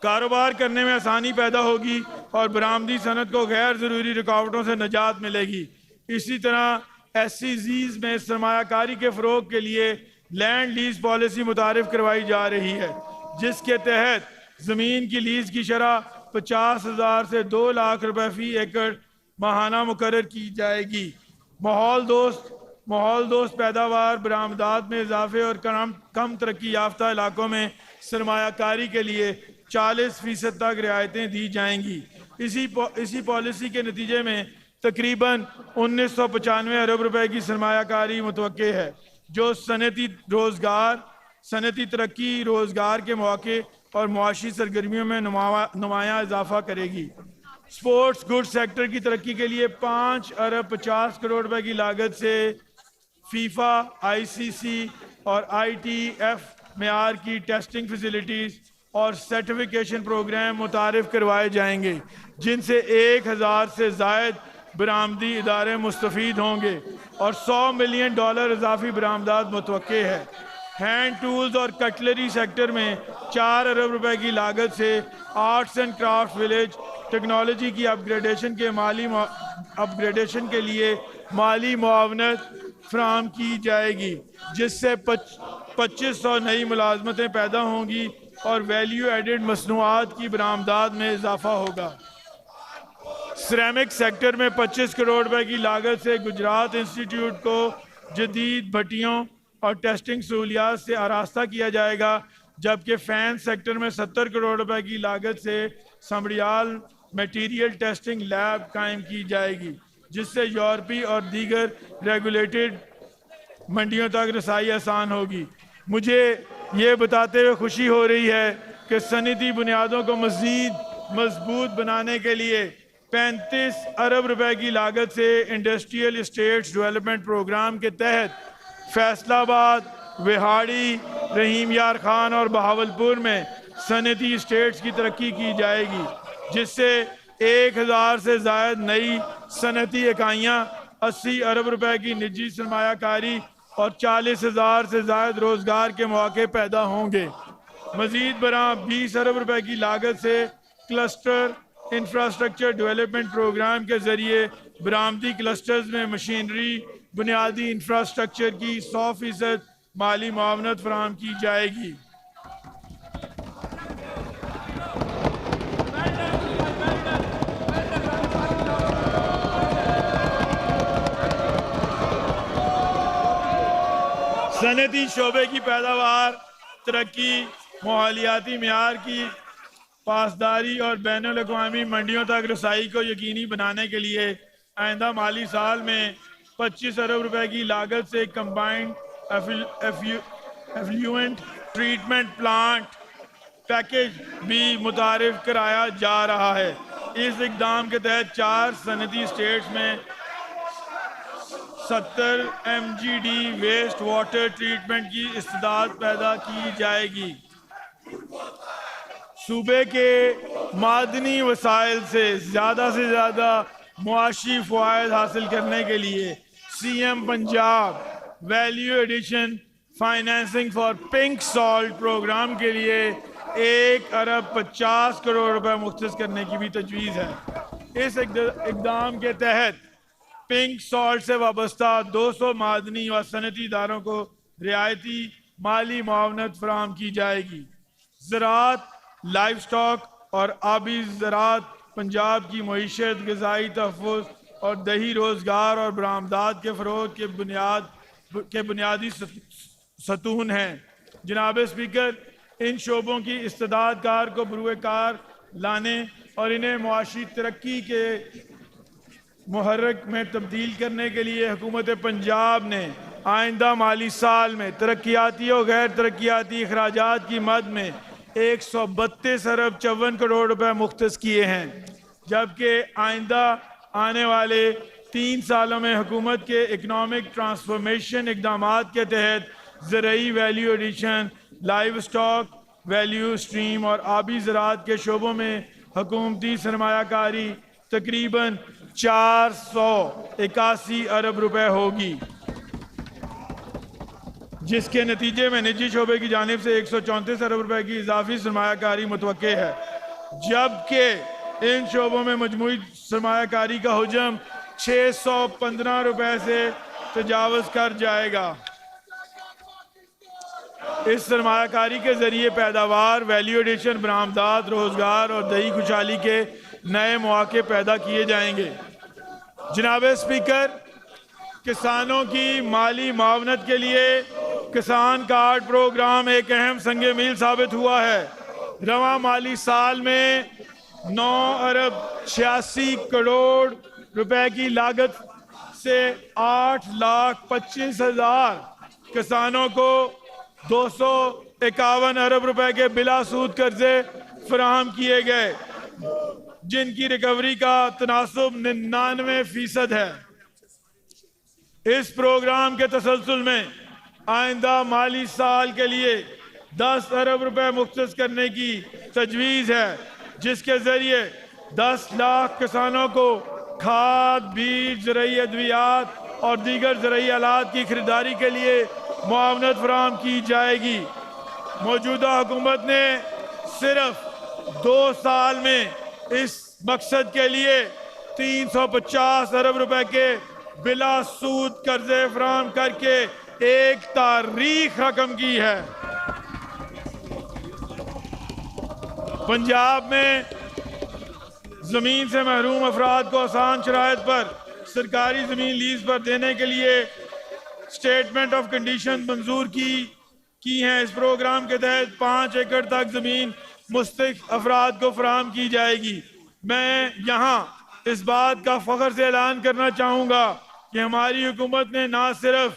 کاروبار کرنے میں آسانی پیدا ہوگی اور برآمدی صنعت کو غیر ضروری رکاوٹوں سے نجات ملے گی۔ اسی طرح SEZs میں سرمایہ کاری کے فروغ کے لیے لینڈ لیز پالیسی متعارف کروائی جا رہی ہے، جس کے تحت زمین کی لیز کی شرح 50,000 سے 2 لاکھ روپے فی ایکڑ ماہانہ مقرر کی جائے گی۔ ماحول دوست پیداوار، برآمدات میں اضافے اور کم ترقی یافتہ علاقوں میں سرمایہ کاری کے لیے 40% تک رعایتیں دی جائیں گی۔ اسی پالیسی کے نتیجے میں تقریباً 1995 ارب روپے کی سرمایہ کاری متوقع ہے، جو صنعتی ترقی، روزگار کے مواقع اور معاشی سرگرمیوں میں نمایاں اضافہ کرے گی۔ سپورٹس گڈ سیکٹر کی ترقی کے لیے 5 ارب 50 کروڑ روپے کی لاگت سے فیفا، ICC اور ITF معیار کی ٹیسٹنگ فیسلٹیز اور سرٹیفیکیشن پروگرام متعارف کروائے جائیں گے، جن سے 1000 سے زائد برآمدی ادارے مستفید ہوں گے اور $100 ملین اضافی برآمدات متوقع ہے۔ ہینڈ ٹولز اور کٹلری سیکٹر میں 4 ارب روپے کی لاگت سے arts and craft village technology کی اپگریڈیشن کے لیے مالی معاونت فراہم کی جائے گی، جس سے 2500 نئی ملازمتیں پیدا ہوں گی اور ویلیو ایڈڈ مصنوعات کی برآمدات میں اضافہ ہوگا۔ سیرامک سیکٹر میں 25 کروڑ روپے کی لاگت سے گجرات انسٹیٹیوٹ کو جدید بھٹیوں اور ٹیسٹنگ سہولیات سے آراستہ کیا جائے گا، جبکہ فین سیکٹر میں 70 کروڑ روپے کی لاگت سے سمڑیال میٹیریل ٹیسٹنگ لیب قائم کی جائے گی، جس سے یورپی اور دیگر ریگولیٹڈ منڈیوں تک رسائی آسان ہوگی۔ مجھے یہ بتاتے ہوئے خوشی ہو رہی ہے کہ صنعتی بنیادوں کو مزید مضبوط بنانے کے لیے 35 ارب روپے کی لاگت سے انڈسٹریل اسٹیٹس ڈیولپمنٹ پروگرام کے تحت فیصل آباد، وہاڑی، رحیم یار خان اور بہاولپور میں صنعتی اسٹیٹس کی ترقی کی جائے گی، جس سے 1000 سے زائد نئی صنعتی اکائیاں، 80 ارب روپے کی نجی سرمایہ کاری اور 40,000 سے زائد روزگار کے مواقع پیدا ہوں گے۔ مزید برآں 20 ارب روپے کی لاگت سے کلسٹر انفراسٹرکچر ڈیولپمنٹ پروگرام کے ذریعے برآمدی کلسٹرز میں مشینری بنیادی انفراسٹرکچر کی 100% مالی معاونت فراہم کی جائے گی۔ صنعتی شعبے کی پیداوار، ترقی، ماحولیاتی معیار کی پاسداری اور بین الاقوامی منڈیوں تک رسائی کو یقینی بنانے کے لیے آئندہ مالی سال میں 25 ارب روپے کی لاگت سے combined effluent treatment plant package بھی متعارف کرایا جا رہا ہے۔ اس اقدام کے تحت 4 صنعتی اسٹیٹس میں 70 MGD ویسٹ واٹر ٹریٹمنٹ کی استعداد پیدا کی جائے گی۔ صوبے کے معدنی وسائل سے زیادہ معاشی فوائد حاصل کرنے کے لیے CM Punjab value addition financing for pink salt programme کے لیے 1 ارب 50 کروڑ روپے مختص کرنے کی بھی تجویز ہے۔ اس اقدام کے تحت پنک سالٹ سے وابستہ 200 معدنی و صنعتی اداروں کو رعایتی مالی معاونت فراہم کی جائے گی۔ زراعت، لائف سٹاک اور آبی زراعت پنجاب کی معیشت، غذائی تحفظ اور دیہی روزگار اور برآمدات کے فروغ کے بنیادی ستون ہیں۔ جناب اسپیکر، ان شعبوں کی استعداد کار کو بروئے کار لانے اور انہیں معاشی ترقی کے محرک میں تبدیل کرنے کے لیے حکومت پنجاب نے آئندہ مالی سال میں ترقیاتی اور غیر ترقیاتی اخراجات کی مد میں 132 ارب 54 کروڑ روپے مختص کیے ہیں، جبکہ آئندہ آنے والے 3 سالوں میں حکومت کے اکنامک ٹرانسفارمیشن اقدامات کے تحت زرعی value addition, life stock value stream اور آبی زراعت کے شعبوں میں حکومتی سرمایہ کاری تقریباً 481 ارب روپے ہوگی، جس کے نتیجے میں نجی شعبے کی جانب سے 134 ارب روپے کی اضافی سرمایہ کاری متوقع ہے، جبکہ ان شعبوں میں مجموعی سرمایہ کاری کا حجم 615 روپے سے تجاوز کر جائے گا۔ اس سرمایہ کاری کے ذریعے پیداوار، ویلیو ایڈیشن، برآمدات، روزگار اور دیہی خوشحالی کے نئے مواقع پیدا کیے جائیں گے۔ جناب اسپیکر، کسانوں کی مالی معاونت کے لیے کسان کارڈ پروگرام ایک اہم سنگ میل ثابت ہوا ہے۔ رواں مالی سال میں 9 ارب 86 کروڑ روپے کی لاگت سے 8,25,000 کسانوں کو 251 ارب روپے کے بلا سود قرضے فراہم کیے گئے، جن کی ریکوری کا تناسب 99% ہے۔ اس پروگرام کے تسلسل میں آئندہ مالی سال کے لیے 10 ارب روپے مختص کرنے کی تجویز ہے، جس کے ذریعے 10 لاکھ کسانوں کو کھاد، بیج، زرعی ادویات اور دیگر زرعی آلات کی خریداری کے لیے معاونت فراہم کی جائے گی۔ موجودہ حکومت نے صرف 2 سال میں اس مقصد کے لیے 350 ارب روپے کے بلا سود قرضے فراہم کر کے ایک تاریخ رقم کی ہے۔ پنجاب میں زمین سے محروم افراد کو آسان شرائط پر سرکاری زمین لیز پر دینے کے لیے اسٹیٹمنٹ آف کنڈیشن منظور کی ہیں۔ اس پروگرام کے تحت 5 ایکڑ تک زمین مستحق افراد کو فراہم کی جائے گی۔ میں یہاں اس بات کا فخر سے اعلان کرنا چاہوں گا کہ ہماری حکومت نے نہ صرف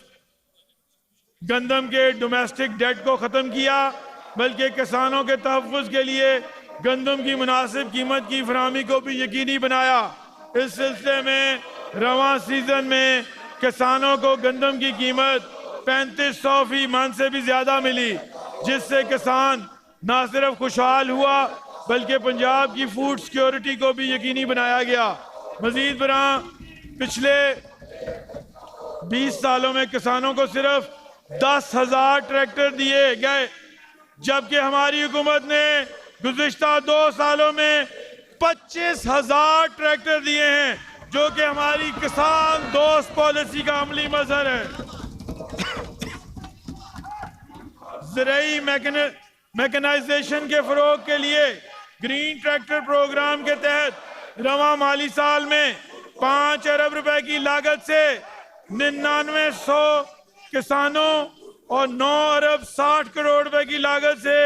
گندم کے ڈومیسٹک ڈیٹ کو ختم کیا بلکہ کسانوں کے تحفظ کے لیے گندم کی مناسب قیمت کی فراہمی کو بھی یقینی بنایا۔ اس سلسلے میں رواں سیزن میں کسانوں کو گندم کی قیمت 3500 فی من سے بھی زیادہ ملی، جس سے کسان نہ صرف خوشحال ہوا بلکہ پنجاب کی فوڈ سیکیورٹی کو بھی یقینی بنایا گیا۔ مزید برآں پچھلے 20 سالوں میں کسانوں کو صرف 10,000 ٹریکٹر دیے گئے، جبکہ ہماری حکومت نے گزشتہ 2 سالوں میں 25,000 ٹریکٹر دیے ہیں، جو کہ ہماری کسان دوست پالیسی کا عملی مظہر ہے۔ زرعی میکنائزیشن کے فروغ کے لیے گرین ٹریکٹر پروگرام کے تحت رواں مالی سال میں 5 ارب روپے کی لاگت سے 9900 کسانوں اور 9 ارب 60 کروڑ روپے کی لاگت سے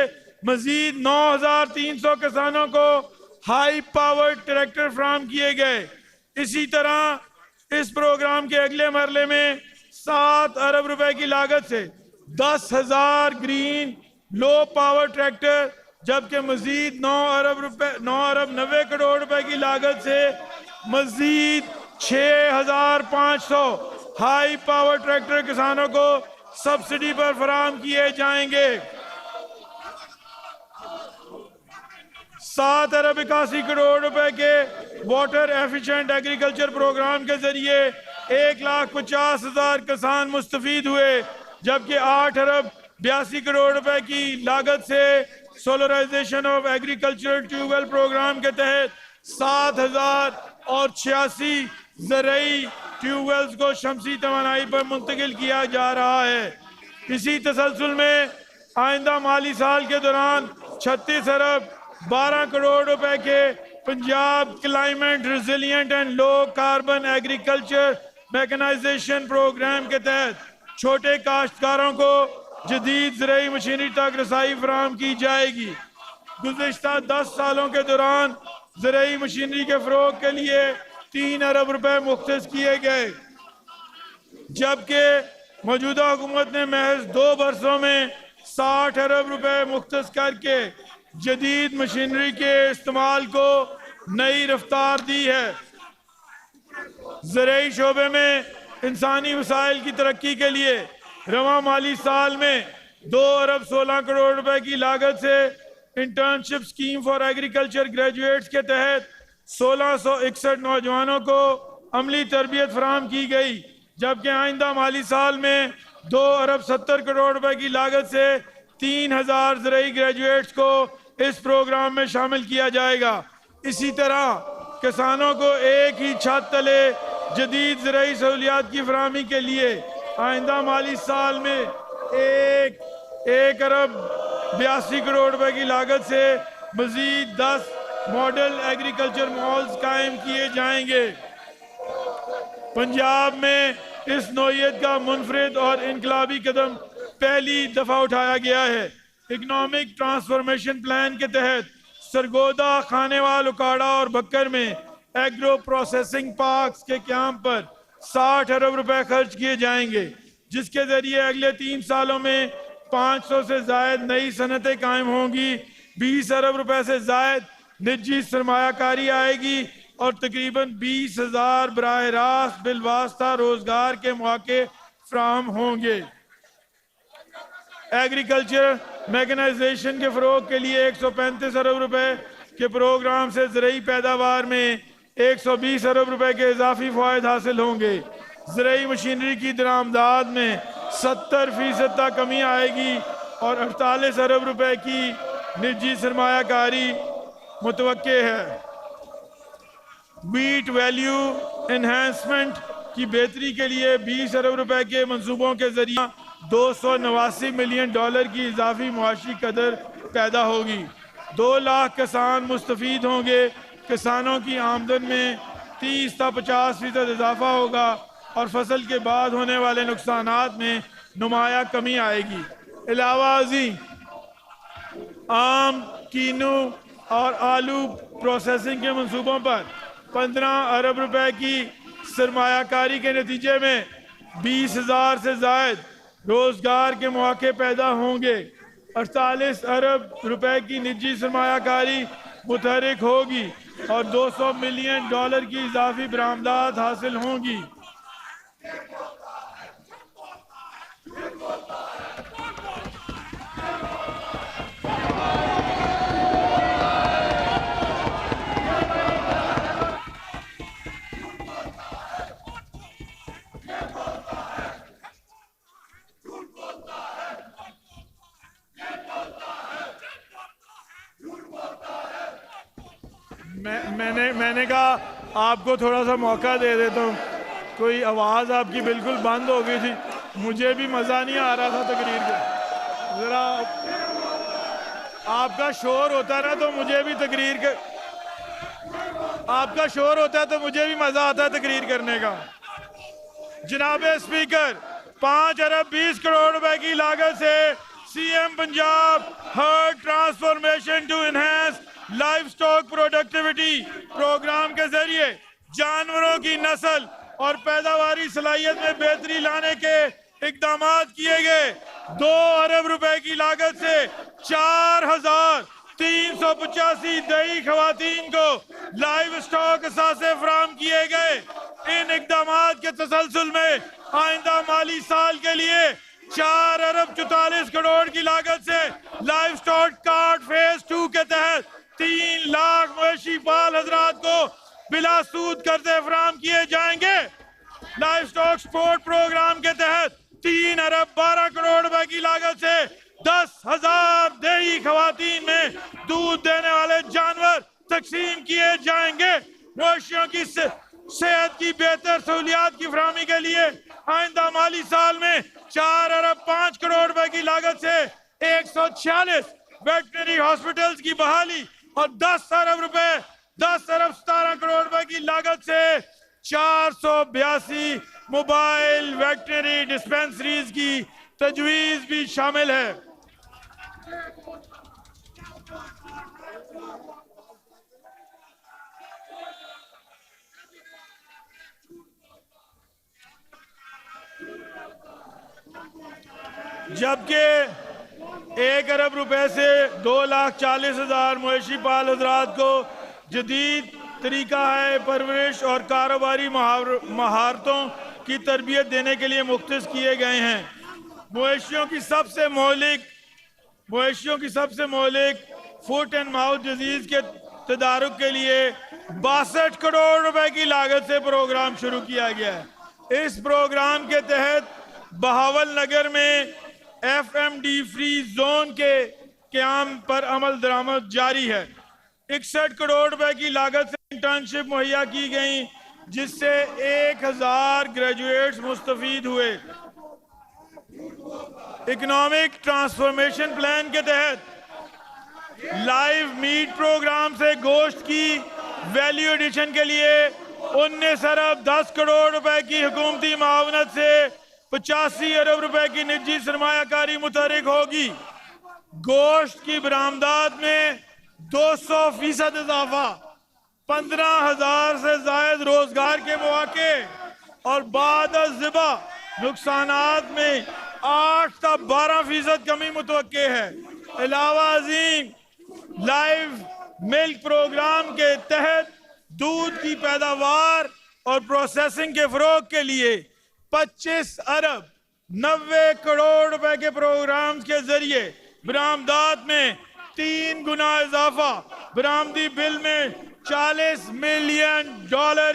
مزید 9300 کسانوں کو ہائی پاور ٹریکٹر فراہم کیے گئے۔ اسی طرح اس پروگرام کے اگلے مرحلے میں 7 ارب روپے کی لاگت سے 10,000 گرین لو پاور ٹریکٹر، جبکہ مزید 9 ارب 90 کروڑ روپے کی لاگت سے مزید 6,500 ہائی پاور ٹریکٹر کسانوں کو سبسڈی پر فراہم کیے جائیں گے۔ 7 ارب 81 کروڑ روپے کے واٹر ایفیشینٹ ایگریکلچر پروگرام کے ذریعے 1,50,000 کسان مستفید ہوئے، جبکہ 8 ارب 82 کروڑ روپے کی لاگت سے solarization of agriculture tube well programme کے تحت 7,086 زرعی ٹیوب ویلز کو شمسی توانائی پر منتقل کیا جا رہا ہے۔ اسی تسلسل میں آئندہ مالی سال کے دوران 36 ارب 12 کروڑ روپے کے Punjab climate resilient and low carbon agriculture mechanization programme کے تحت چھوٹے کاشتکاروں کو جدید زرعی مشینری تک رسائی فراہم کی جائے گی۔ گزشتہ 10 سالوں کے دوران زرعی مشینری کے فروغ کے لیے 3 ارب روپے مختص کیے گئے، جبکہ موجودہ حکومت نے محض 2 برسوں میں 60 ارب روپے مختص کر کے جدید مشینری کے استعمال کو نئی رفتار دی ہے۔ زرعی شعبے میں انسانی وسائل کی ترقی کے لیے رواں مالی سال میں 2 ارب 16 کروڑ روپے کی لاگت سے internship scheme for agriculture graduates کے تحت 1661 نوجوانوں کو عملی تربیت فراہم کی گئی، جبکہ آئندہ مالی سال میں 2 ارب 70 کروڑ روپے کی لاگت سے 3,000 زرعی گریجویٹس کو اس پروگرام میں شامل کیا جائے گا۔ اسی طرح کسانوں کو ایک ہی چھت تلے جدید زرعی سہولیات کی فراہمی کے لیے آئندہ مالی سال میں 1 ارب 82 کروڑ روپے کی لاگت سے مزید 10 ماڈل ایگریکلچر مالز قائم کیے جائیں گے۔ پنجاب میں اس نوعیت کا منفرد اور انقلابی قدم پہلی دفعہ اٹھایا گیا ہے۔ اکنامک ٹرانسفارمیشن پلان کے تحت سرگودا، خانیوال، اکاڑا اور بھکر میں ایگرو پروسیسنگ پارکس کے قیام پر 60 ارب روپے خرچ کیے جائیں گے، جس کے ذریعے اگلے 3 سالوں میں 500 سے زائد نئی صنعتیں قائم ہوں گی، 20 ارب روپے سے زائد نجی سرمایہ کاری آئے گی اور تقریباً 20,000 براہ راست بالواسطہ روزگار کے مواقع فراہم ہوں گے۔ ایگریکلچر میکنائزیشن کے فروغ کے لیے 135 ارب روپے کے پروگرام سے زرعی پیداوار میں 120 ارب روپے کے اضافی فوائد حاصل ہوں گے۔ زرعی مشینری کی درآمدات میں 70% تک کمی آئے گی اور 48 ارب روپے کی نجی سرمایہ کاری متوقع ہے۔ ویٹ ویلیو انہینسمنٹ کی بہتری کے لیے 20 ارب روپے کے منصوبوں کے ذریعہ $289 ملین کی اضافی معاشی قدر پیدا ہوگی۔ 2 لاکھ کسان مستفید ہوں گے۔ کسانوں کی آمدن میں 30 تا 50% اضافہ ہوگا اور فصل کے بعد ہونے والے نقصانات میں نمایاں کمی آئے گی۔ علاوہ ازیں آم، کینو اور آلو پروسیسنگ کے منصوبوں پر 15 ارب روپے کی سرمایہ کاری کے نتیجے میں 20,000 سے زائد روزگار کے مواقع پیدا ہوں گے۔ 48 ارب روپے کی نجی سرمایہ کاری متحرک ہوگی اور $200 ملین کی اضافی برآمدات حاصل ہوں گی۔ میں نے کہا آپ کو تھوڑا سا موقع دے دیتا ہوں۔ کوئی آواز آپ کی بالکل بند ہو گئی تھی، مجھے بھی مزہ نہیں آ رہا تھا تقریر کا۔ ذرا آپ کا شور ہوتا نا تو مجھے بھی آپ کا شور ہوتا ہے تو مجھے بھی مزہ آتا ہے تقریر کرنے کا۔ جناب اسپیکر، 5 ارب 20 کروڑ روپے کی لاگت سے C M Punjab herd transformation to enhance livestock productivity programme کے ذریعے جانوروں کی نسل اور پیداواری صلاحیت میں بہتری لانے کے اقدامات کیے گئے۔ 2 ارب روپے کی لاگت سے 4,385 دیہی خواتین کو لائف سٹاک اثاثے فراہم کیے گئے۔ ان اقدامات کے تسلسل میں آئندہ مالی سال کے لیے 4 ارب 44 کروڑ کی لاگت سے لائف سٹاک کارڈ فیز 2 کے تحت 3 لاکھ مویشی پال حضرات کو بلا سود قرضے فراہم کیے جائیں گے۔ لائف سٹاک سپورٹ پروگرام کے تحت 3 ارب 12 کروڑ روپے کی لاگت سے 10,000 دیہی خواتین میں دودھ دینے والے جانور تقسیم کیے جائیں گے۔ مویشیوں کی صحت کی بہتر سہولیات کی فراہمی کے لیے آئندہ مالی سال میں 4 ارب 5 کروڑ روپے کی لاگت سے 146 ویٹرنری ہاسپٹلز کی بحالی اور 10 ارب 17 کروڑ روپے کی لاگت سے 482 موبائل ویٹرنری ڈسپینسریز کی تجویز بھی شامل ہے۔ جبکہ 1 ارب روپے سے 2,40,000 مویشی پال حضرات کو جدید طریقہ ہے پرورش اور کاروباری مہارتوں کی تربیت دینے کے لیے مختص کیے گئے ہیں۔ مویشیوں کی سب سے مہلک فوٹ اینڈ ماؤتھ ڈیزیز کے تدارک کے لیے 62 کروڑ روپے کی لاگت سے پروگرام شروع کیا گیا ہے۔ اس پروگرام کے تحت بہاول نگر میں F M D free zone کے قیام پر عمل درآمد جاری ہے۔ 61 کروڑ روپے کی لاگت سے انٹرنشپ مہیا کی گئیں جس سے 1,000 گریجویٹس مستفید ہوئے۔ اکنامک ٹرانسفارمیشن پلان کے تحت لائیو میٹ پروگرام سے گوشت کی ویلیو ایڈیشن کے لیے 19 ارب 10 کروڑ روپے کی حکومتی معاونت سے 85 ارب روپے کی نجی سرمایہ کاری متحرک ہوگی۔ گوشت کی برآمدات میں 200% اضافہ، 15,000 سے زائد روزگار کے مواقع اور بعد از ذبح نقصانات میں 8 تا 12% کمی متوقع ہے۔ علاوہ ازیں لائیو ملک پروگرام کے تحت دودھ کی پیداوار اور پروسیسنگ کے فروغ کے لیے 25 ارب 90 کروڑ روپے کے پروگرامز کے ذریعے برآمدات میں 3 گنا اضافہ، برآمدی بل میں $40 ملین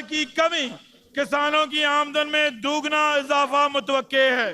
کی کمی، کسانوں کی آمدن میں دوگنا اضافہ متوقع ہے۔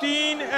3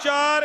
4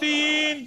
3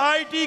IT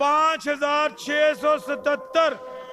5,677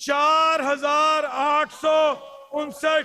4,859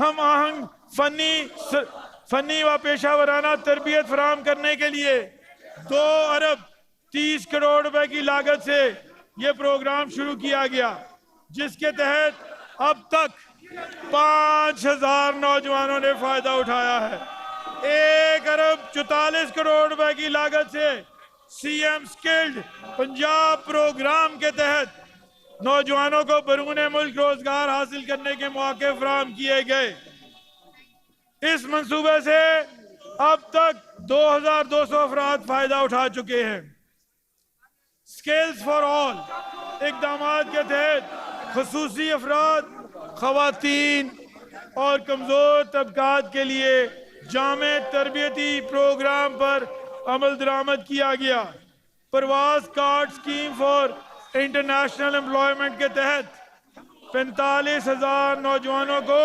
ہم آہنگ فنی و پیشہ ورانہ تربیت فراہم کرنے کے لیے 2.30 کروڑ روپے کی لاگت سے یہ پروگرام شروع کیا گیا، جس کے تحت اب تک 5,000 نوجوانوں نے فائدہ اٹھایا ہے۔ 1.44 کروڑ روپے کی لاگت سے C M skilled Punjab programme کے تحت نوجوانوں کو بیرون ملک روزگار حاصل کرنے کے مواقع فراہم کیے گئے۔ اس منصوبے سے اب تک 2,200 افراد فائدہ اٹھا چکے ہیں۔ سکلز فار آل اقدامات کے تحت خصوصی افراد، خواتین اور کمزور طبقات کے لیے جامع تربیتی پروگرام پر عمل درآمد کیا گیا۔ پرواز card scheme for international employment کے تحت 45,000 نوجوانوں کو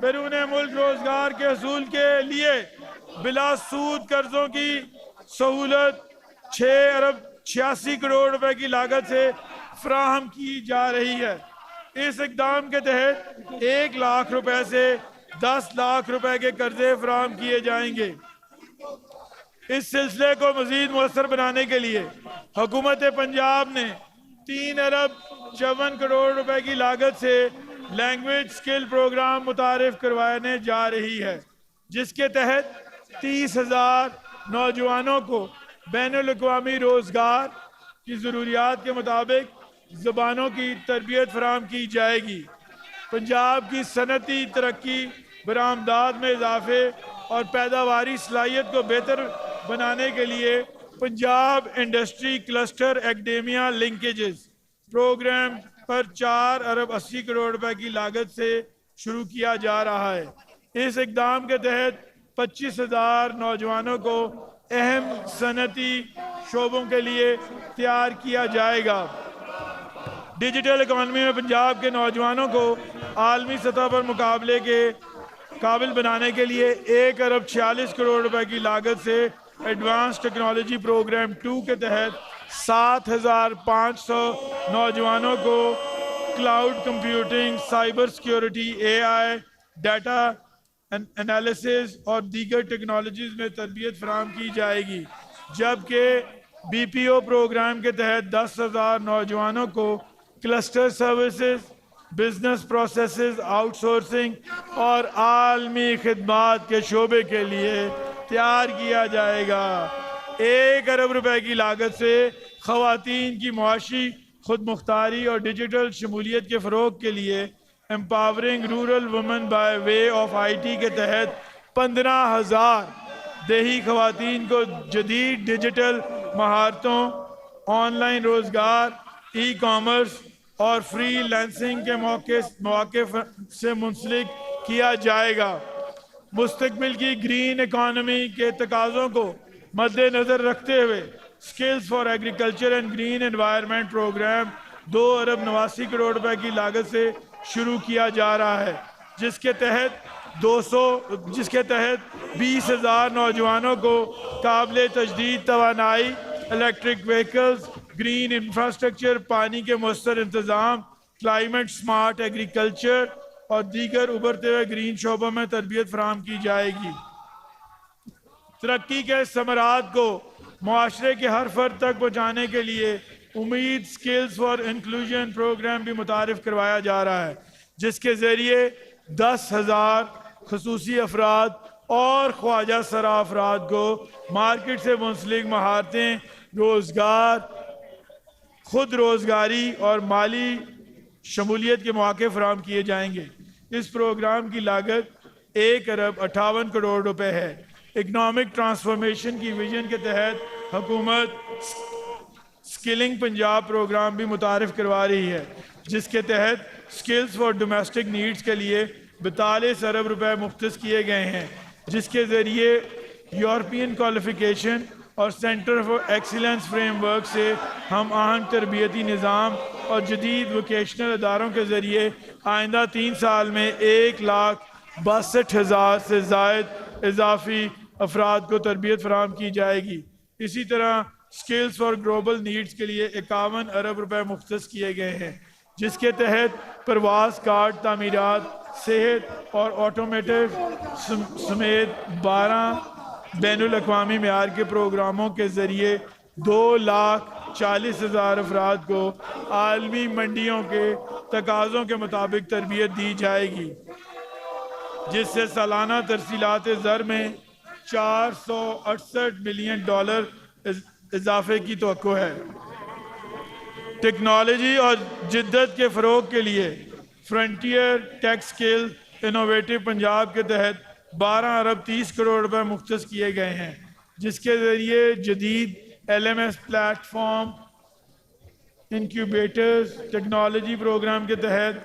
بیرون ملک روزگار کے حصول کے لیے بلا سود قرضوں کی سہولت 6.86 کروڑ روپے کی لاگت سے فراہم کی جا رہی ہے۔ اس اقدام کے تحت 1 لاکھ روپے سے 10 لاکھ روپے کے قرضے فراہم کیے جائیں گے۔ اس سلسلے کو مزید مؤثر بنانے کے لیے حکومت پنجاب نے 3.54 کروڑ روپے کی لاگت سے لینگویج سکل پروگرام متعارف کروانے جا رہی ہے، جس کے تحت 30,000 نوجوانوں کو بین الاقوامی روزگار کی ضروریات کے مطابق زبانوں کی تربیت فراہم کی جائے گی۔ پنجاب کی صنعتی ترقی، برآمدات میں اضافے اور پیداواری صلاحیت کو بہتر بنانے کے لیے Punjab industry cluster academia linkages programme پر 4.80 کروڑ روپے کی لاگت سے شروع کیا جا رہا ہے۔ اس اقدام کے تحت 25,000 نوجوانوں کو اہم صنعتی شعبوں کے لیے تیار کیا جائے گا۔ ڈیجیٹل اکانومی میں پنجاب کے نوجوانوں کو عالمی سطح پر مقابلے کے قابل بنانے کے لیے 1.46 کروڑ روپے کی لاگت سے ایڈوانس ٹیکنالوجی پروگرام 2 کے تحت 7,500 نوجوانوں کو cloud computing, cyber security, AI، data analysis اور دیگر ٹیکنالوجیز میں تربیت فراہم کی جائے گی، جبکہ BPO پروگرام کے تحت 10,000 نوجوانوں کو cluster services, business processes out sourcing اور عالمی خدمات کے شعبے کے لیے تیار کیا جائے گا۔ 1 ارب روپے کی لاگت سے خواتین کی معاشی خود مختاری اور ڈیجیٹل شمولیت کے فروغ کے لیے empowering rural women by way of IT کے تحت 15,000 دیہی خواتین کو جدید ڈیجیٹل مہارتوں، آن لائن روزگار، ای کامرس اور فری لانسنگ کے مواقع سے منسلک کیا جائے گا۔ مستقبل کی گرین اکانومی کے تقاضوں کو مد نظر رکھتے ہوئے skills for agriculture and green environment programme 2.89 crore روپے کی لاگت سے شروع کیا جا رہا ہے، جس کے تحت 20,000 نوجوانوں کو قابل تجدید توانائی، الیکٹرک وہیکلز، گرین انفراسٹرکچر، پانی کے مؤثر انتظام، کلائمیٹ سمارٹ ایگریکلچر اور دیگر ابھرتے ہوئے گرین شعبوں میں تربیت فراہم کی جائے گی۔ ترقی کے ثمرات کو معاشرے کے ہر فرد تک پہنچانے کے لیے امید سکلز فار انکلوژن پروگرام بھی متعارف کروایا جا رہا ہے، جس کے ذریعے 10,000 خصوصی افراد اور خواجہ سرا افراد کو مارکیٹ سے منسلک مہارتیں، روزگار، خود روزگاری اور مالی شمولیت کے مواقع فراہم کیے جائیں گے۔ اس پروگرام کی لاگت 1.58 کروڑ روپے ہے۔ اکنامک ٹرانسفارمیشن کی ویژن کے تحت حکومت سکلنگ پنجاب پروگرام بھی متعارف کروا رہی ہے، جس کے تحت سکلز فار ڈومیسٹک نیڈز کے لیے 42 ارب روپے مختص کیے گئے ہیں، جس کے ذریعے یورپین کوالیفیکیشن اور centre for excellence frame work سے ہم آہنگ تربیتی نظام اور جدید ووکیشنل اداروں کے ذریعے آئندہ 3 سال میں 1,62,000 سے زائد اضافی افراد کو تربیت فراہم کی جائے گی۔ اسی طرح سکلز فار گلوبل نیڈز کے لیے 51 ارب روپے مختص کیے گئے ہیں، جس کے تحت پرواز کارڈ تعمیرات، صحت اور آٹومیٹو سمیت 12 بین الاقوامی معیار کے پروگراموں کے ذریعے 2,40,000 افراد کو عالمی منڈیوں کے تقاضوں کے مطابق تربیت دی جائے گی، جس سے سالانہ ترسیلات زر میں $468 ملین اضافے کی توقع ہے۔ ٹیکنالوجی اور جدت کے فروغ کے لیے فرنٹیئر ٹیک اسکل انوویٹو پنجاب کے تحت 12 ارب 30 کروڑ روپے مختص کیے گئے ہیں، جس کے ذریعے جدید LMS platform, incubators technology programme کے تحت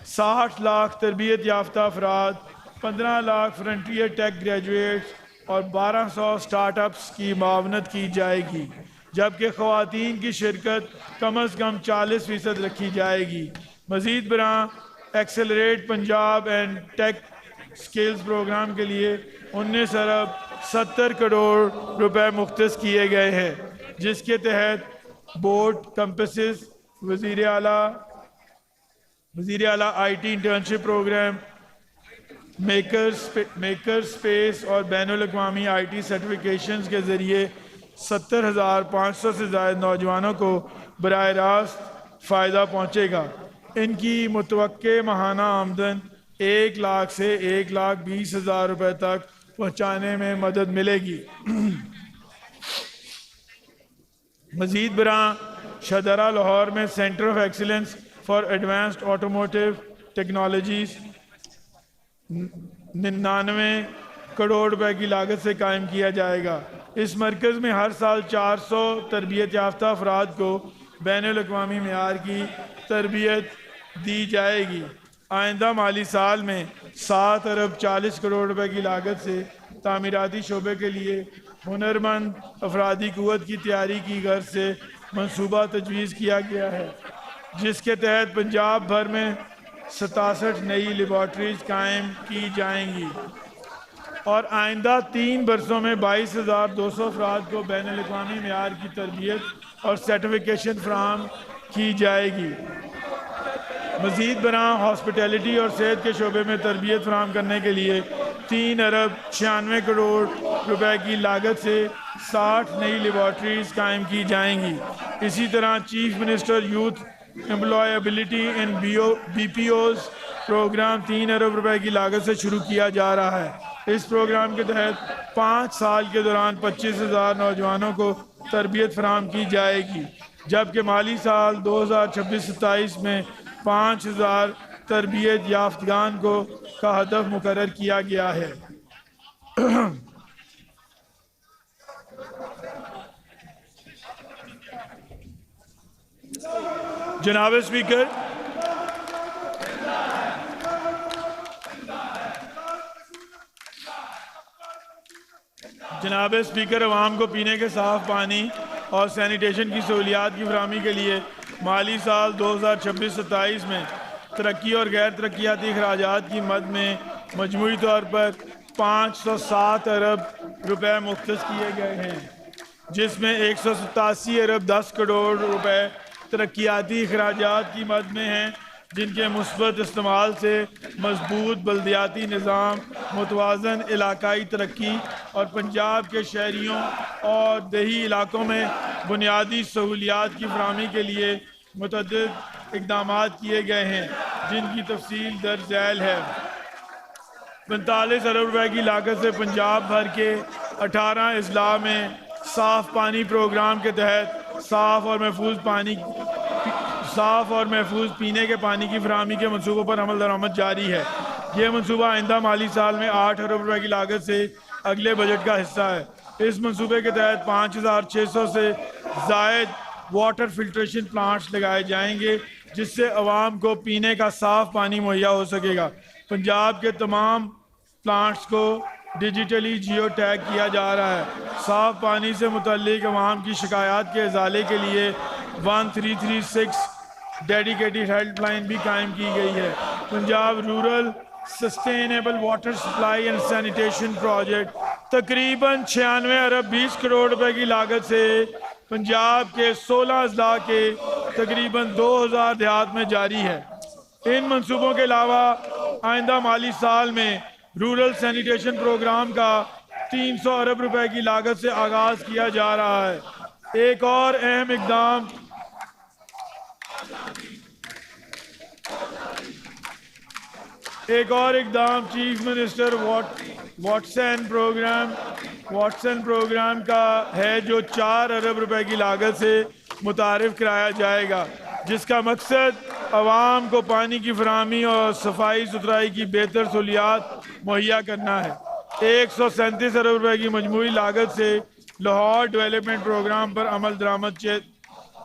60 لاکھ تربیت یافتہ افراد، 15 لاکھ فرنٹیئر ٹیک گریجویٹس اور 1200 سٹارٹ اپس کی معاونت کی جائے گی، جبکہ خواتین کی شرکت کم از کم 40% رکھی جائے گی۔ مزید برآں accelerate Punjab and tech skills programme کے لیے 19 ارب 70 کروڑ روپے مختص کیے گئے ہیں، جس کے تحت بورڈ کمپسز، وزیر اعلیٰ IT internship programme, maker space اور بین الاقوامی IT سرٹیفکیشنز کے ذریعے 70,500 سے زائد نوجوانوں کو براہ راست فائدہ پہنچے گا۔ ان کی متوقع ماہانہ آمدن 1 لاکھ سے 1,20,000 روپے تک پہنچانے میں مدد ملے گی۔ مزید برآں شاہدرہ لاہور میں centre of excellence for advanced automotive technologies 99 crore روپے کی لاگت سے قائم کیا جائے گا۔ اس مرکز میں ہر سال 400 تربیت یافتہ افراد کو بین الاقوامی معیار کی تربیت دی جائے گی۔ آئندہ مالی سال میں 7 ارب 40 کروڑ روپے کی لاگت سے تعمیراتی شعبے کے لیے ہنرمند افرادی قوت کی تیاری کی غرض سے منصوبہ تجویز کیا گیا ہے، جس کے تحت پنجاب بھر میں 67 نئی لیبارٹریز قائم کی جائیں گی اور آئندہ 3 برسوں میں 22,200 افراد کو بین الاقوامی معیار کی تربیت اور سرٹیفکیشن فراہم کی جائے گی۔ مزید برآں ہاسپٹیلٹی اور صحت کے شعبے میں تربیت فراہم کرنے کے لیے 3 ارب 96 کروڑ روپے کی لاگت سے 60 نئی لیبارٹریز قائم کی جائیں گی۔ اسی طرح چیف منسٹر یوتھ امپلائیبلٹی ان BPOs پروگرام 3 ارب روپے کی لاگت سے شروع کیا جا رہا ہے۔ اس پروگرام کے تحت 5 سال کے دوران 25,000 نوجوانوں کو تربیت فراہم کی جائے گی، جبکہ مالی سال 2026-27 میں 5,000 تربیت یافتگان کا ہدف مقرر کیا گیا ہے۔ جناب اسپیکر، عوام کو پینے کے صاف پانی اور سینیٹیشن کی سہولیات کی فراہمی کے لیے مالی سال 2026-27 میں ترقی اور غیر ترقیاتی اخراجات کی مد میں مجموعی طور پر 507 ارب روپے مختص کیے گئے ہیں، جس میں 187 ارب 10 کروڑ روپے ترقیاتی اخراجات کی مد میں ہیں، جن کے مثبت استعمال سے مضبوط بلدیاتی نظام، متوازن علاقائی ترقی اور پنجاب کے شہریوں اور دیہی علاقوں میں بنیادی سہولیات کی فراہمی کے لیے متعدد اقدامات کیے گئے ہیں، جن کی تفصیل درج ذیل ہے۔ 45 ارب روپے کی لاگت سے پنجاب بھر کے 18 اضلاع میں صاف پانی پروگرام کے تحت صاف اور محفوظ پینے کے پانی کی فراہمی کے منصوبوں پر عمل درآمد جاری ہے۔ یہ منصوبہ آئندہ مالی سال میں 8 ارب روپے کی لاگت سے اگلے بجٹ کا حصہ ہے۔ اس منصوبے کے تحت 5,600 سے زائد واٹر فلٹریشن پلانٹس لگائے جائیں گے، جس سے عوام کو پینے کا صاف پانی مہیا ہو سکے گا۔ پنجاب کے تمام پلانٹس کو ڈیجیٹلی جیو ٹیگ کیا جا رہا ہے۔ صاف پانی سے متعلق عوام کی شکایات کے ازالے کے لیے 1336 ڈیڈیکیٹڈ ہیلپ لائن بھی قائم کی گئی ہے۔ Punjab rural sustainable water supply and sanitation project تقریباً 96 ارب 20 کروڑ روپے کی لاگت سے پنجاب کے 16 اضلاع کے تقریباً 2000 دیہات میں جاری ہے۔ ان منصوبوں کے علاوہ آئندہ مالی سال میں رورل سینیٹیشن پروگرام کا 300 ارب روپے کی لاگت سے آغاز کیا جا رہا ہے۔ ایک اور اقدام چیف منسٹر واٹسن پروگرام کا ہے، جو 4 ارب روپے کی لاگت سے متعارف کرایا جائے گا، جس کا مقصد عوام کو پانی کی فراہمی اور صفائی ستھرائی کی بہتر سہولیات مہیا کرنا ہے۔ 137 ارب روپے کی مجموعی لاگت سے لاہور ڈیولپمنٹ پروگرام پر عمل درآمد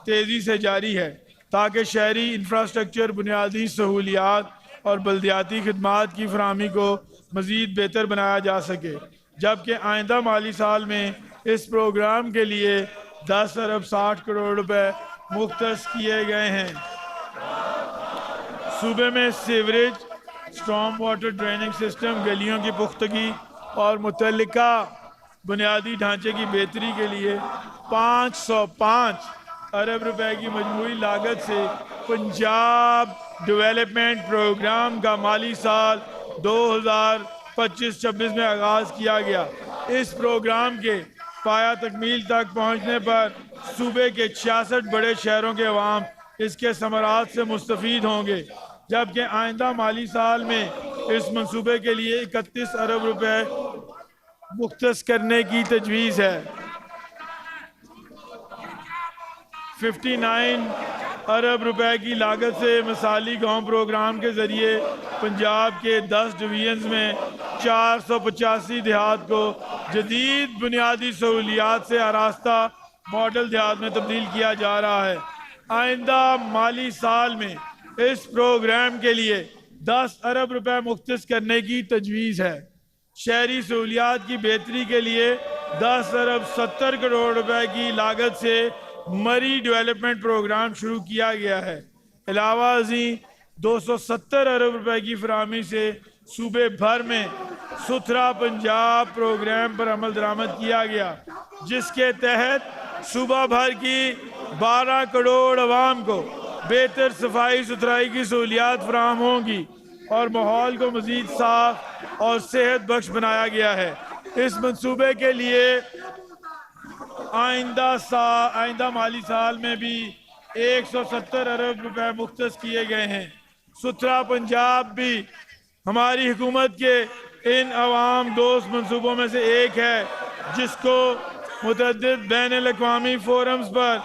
تیزی سے جاری ہے، تاکہ شہری انفراسٹرکچر، بنیادی سہولیات اور بلدیاتی خدمات کی فراہمی کو مزید بہتر بنایا جا سکے، جبکہ آئندہ مالی سال میں اس پروگرام کے لیے 10 ارب 60 کروڑ روپے مختص کیے گئے ہیں۔ صوبے میں sewerage, storm water draining system, گلیوں کی پختگی اور متعلقہ بنیادی ڈھانچے کی بہتری کے لیے 505 ارب روپے کی مجموعی لاگت سے پنجاب ڈیولپمنٹ پروگرام کا مالی سال 2025-26 میں آغاز کیا گیا۔ اس پروگرام کے پایہ تکمیل تک پہنچنے پر صوبے کے 66 بڑے شہروں کے عوام اس کے ثمرات سے مستفید ہوں گے، جبکہ آئندہ مالی سال میں اس منصوبے کے لیے 31 ارب روپے مختص کرنے کی تجویز ہے۔ 59 ارب روپے کی لاگت سے مثالی گاؤں پروگرام کے ذریعے پنجاب کے 10 ڈویژنز میں 485 دیہات کو جدید بنیادی سہولیات سے آراستہ ماڈل دیہات میں تبدیل کیا جا رہا ہے۔ آئندہ مالی سال میں اس پروگرام کے لیے 10 ارب روپے مختص کرنے کی تجویز ہے۔ شہری سہولیات کی بہتری کے لیے 10 ارب 70 کروڑ روپے کی لاگت سے مری ڈیولپمنٹ پروگرام شروع کیا گیا ہے۔ علاوہ ازیں 270 ارب روپے کی فراہمی سے صوبے بھر میں ستھرا پنجاب پروگرام پر عمل درآمد کیا گیا، جس کے تحت صوبہ بھر کی 12 کروڑ عوام کو بہتر صفائی ستھرائی کی سہولیات فراہم ہوں گی اور ماحول کو مزید صاف اور صحت بخش بنایا گیا ہے۔ اس منصوبے کے لیے آئندہ مالی سال میں بھی 170 ارب روپے مختص کیے گئے ہیں۔ ستھرا پنجاب بھی ہماری حکومت کے ان عوام دوست منصوبوں میں سے ایک ہے، جس کو متعدد بین الاقوامی فورمز پر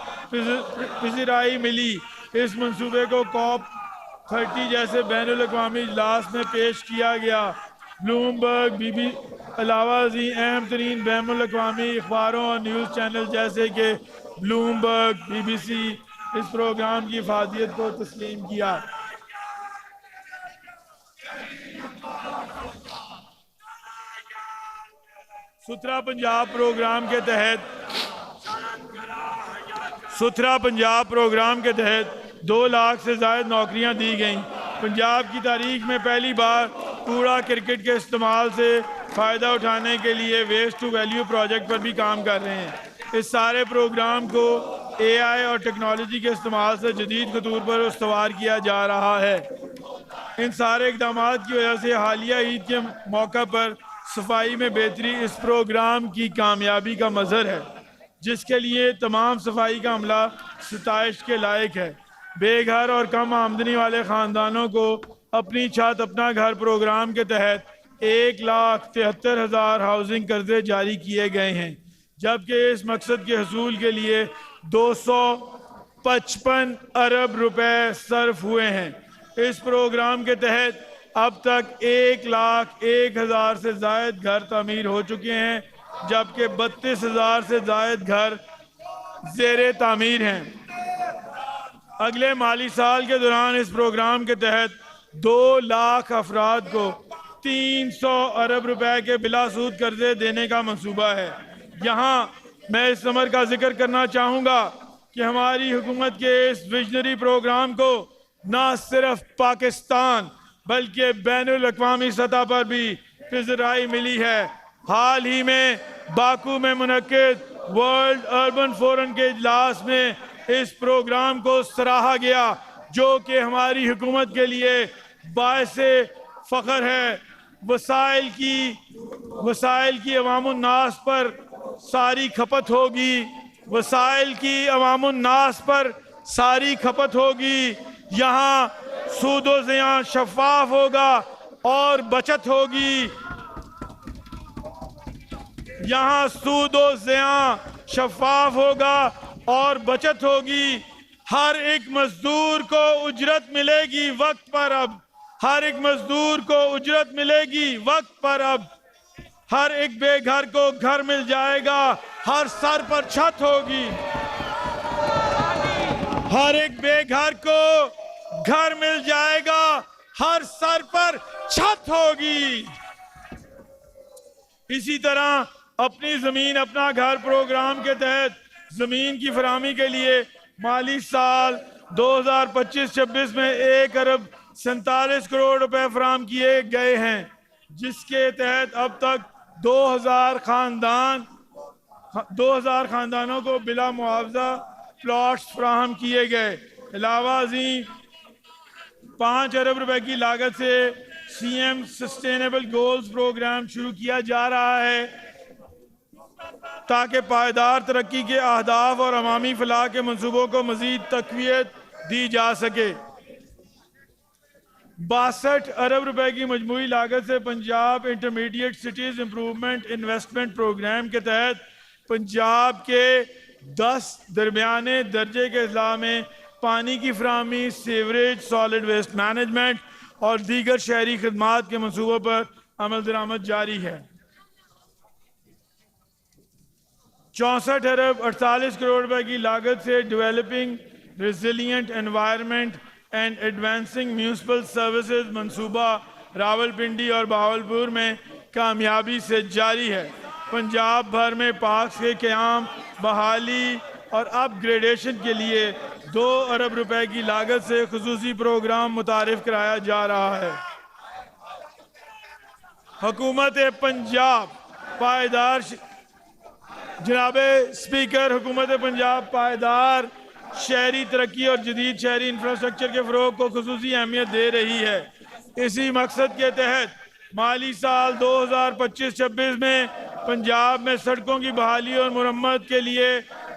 پذیرائی ملی۔ اس منصوبے کو COP30 جیسے بین الاقوامی اجلاس میں پیش کیا گیا۔ بلومبرگ علاوہ ازیں اہم ترین بین الاقوامی اخباروں اور نیوز چینل جیسے کہ بلومبرگ، BBC اس پروگرام کی افادیت کو تسلیم کیا۔ ستھرا پنجاب پروگرام کے تحت 2 لاکھ سے زائد نوکریاں دی گئیں۔ پنجاب کی تاریخ میں پہلی بار کوڑا کرکٹ کے استعمال سے فائدہ اٹھانے کے لیے ویسٹ ٹو ویلیو پروجیکٹ پر بھی کام کر رہے ہیں۔ اس سارے پروگرام کو AI اور ٹیکنالوجی کے استعمال سے جدید خطور پر استوار کیا جا رہا ہے۔ ان سارے اقدامات کی وجہ سے حالیہ عید کے موقع پر صفائی میں بہتری اس پروگرام کی کامیابی کا مظہر ہے، جس کے لیے تمام صفائی کا عملہ ستائش کے لائق ہے۔ بے گھر اور کم آمدنی والے خاندانوں کو اپنی چھت اپنا گھر پروگرام کے تحت 1,73,000 ہاؤسنگ قرضے جاری کیے گئے ہیں، جبکہ اس مقصد کے حصول کے لیے 255 ارب روپے صرف ہوئے ہیں۔ اس پروگرام کے تحت اب تک 1,01,000 سے زائد گھر تعمیر ہو چکے ہیں، جبکہ 32,000 سے زائد گھر زیر تعمیر ہیں۔ اگلے مالی سال کے دوران اس پروگرام کے تحت 2 لاکھ افراد کو 300 ارب روپے کے بلا سود قرضے دینے کا منصوبہ ہے۔ یہاں میں اس امر کا ذکر کرنا چاہوں گا کہ ہماری حکومت کے اس ویژنری پروگرام کو نہ صرف پاکستان بلکہ بین الاقوامی سطح پر بھی پذیرائی ملی ہے۔ حال ہی میں باکو میں منعقد ورلڈ اربن فورم کے اجلاس میں اس پروگرام کو سراہا گیا جو کہ ہماری حکومت کے لیے باعث فخر ہے۔ وسائل کی عوام الناس پر ساری کھپت ہوگی، وسائل کی عوام الناس پر ساری کھپت ہوگی، یہاں سود و زیاں شفاف ہوگا اور بچت ہوگی، یہاں سود و زیاں شفاف ہوگا اور بچت ہوگی، ہر ایک مزدور کو اجرت ملے گی وقت پر، اب ہر ایک مزدور کو اجرت ملے گی وقت پر، اب ہر ایک بے گھر کو گھر مل جائے گا، ہر سر پر چھت ہوگی، ہر ایک بے گھر کو گھر مل جائے گا، ہر سر پر چھت ہوگی۔ اسی طرح اپنی زمین اپنا گھر پروگرام کے تحت زمین کی فراہمی کے لیے مالی سال 2025-26 میں 1.47 کروڑ روپے فراہم کیے گئے ہیں، جس کے تحت اب تک 2000 خاندانوں کو بلا معاوضہ پلاٹس فراہم کیے گئے۔ علاوہ ازیں 5 ارب روپے کی لاگت سے C M sustainable goals programme شروع کیا جا رہا ہے تاکہ پائیدار ترقی کے اہداف اور عوامی فلاح کے منصوبوں کو مزید تقویت دی جا سکے۔ 62 ارب روپے کی مجموعی لاگت سے Punjab intermediate cities improvement investment programme کے تحت پنجاب کے 10 درمیانے درجے کے اضلاع میں پانی کی فراہمی، سیوریج، سالڈ ویسٹ مینجمنٹ اور دیگر شہری خدمات کے منصوبوں پر عمل درآمد جاری ہے۔ 64 ارب 48 کروڑ روپے کی لاگت سے developing resilient environment and advancing municipal services منصوبہ راولپنڈی اور بہاولپور میں کامیابی سے جاری ہے۔ پنجاب بھر میں پارکس کے قیام، بحالی اور اپ گریڈیشن کے لیے 2 ارب روپے کی لاگت سے خصوصی پروگرام متعارف کرایا جا رہا ہے۔ حکومت پنجاب پائیدار جناب اسپیکر، حکومت پنجاب پائیدار شہری ترقی اور جدید شہری انفراسٹرکچر کے فروغ کو خصوصی اہمیت دے رہی ہے۔ اسی مقصد کے تحت مالی سال 2025-26 میں پنجاب میں سڑکوں کی بحالی اور مرمت کے لیے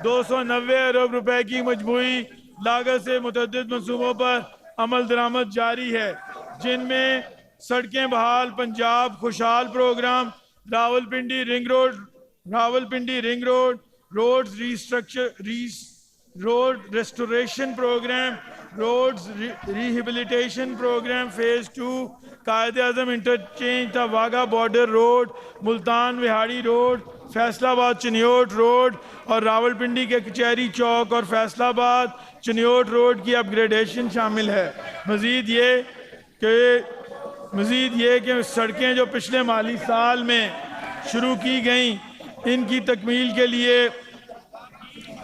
290 ارب روپے کی مجموعی لاگت سے متعدد منصوبوں پر عمل درآمد جاری ہے، جن میں سڑکیں بحال پنجاب خوشحال programme, Rawalpindi ring road, road restoration programme, roads rehabilitation programme phase 2، Quaid Azam interchange تا Wagah border road, Multan Vehari road, Faisalabad Chiniot road اور راولپنڈی کے کچہری چوک اور فیصل آباد چنیوٹ روڈ کی اپ گریڈیشن شامل ہے۔ مزید یہ کہ سڑکیں جو پچھلے مالی سال میں شروع کی گئیں، ان کی تکمیل کے لیے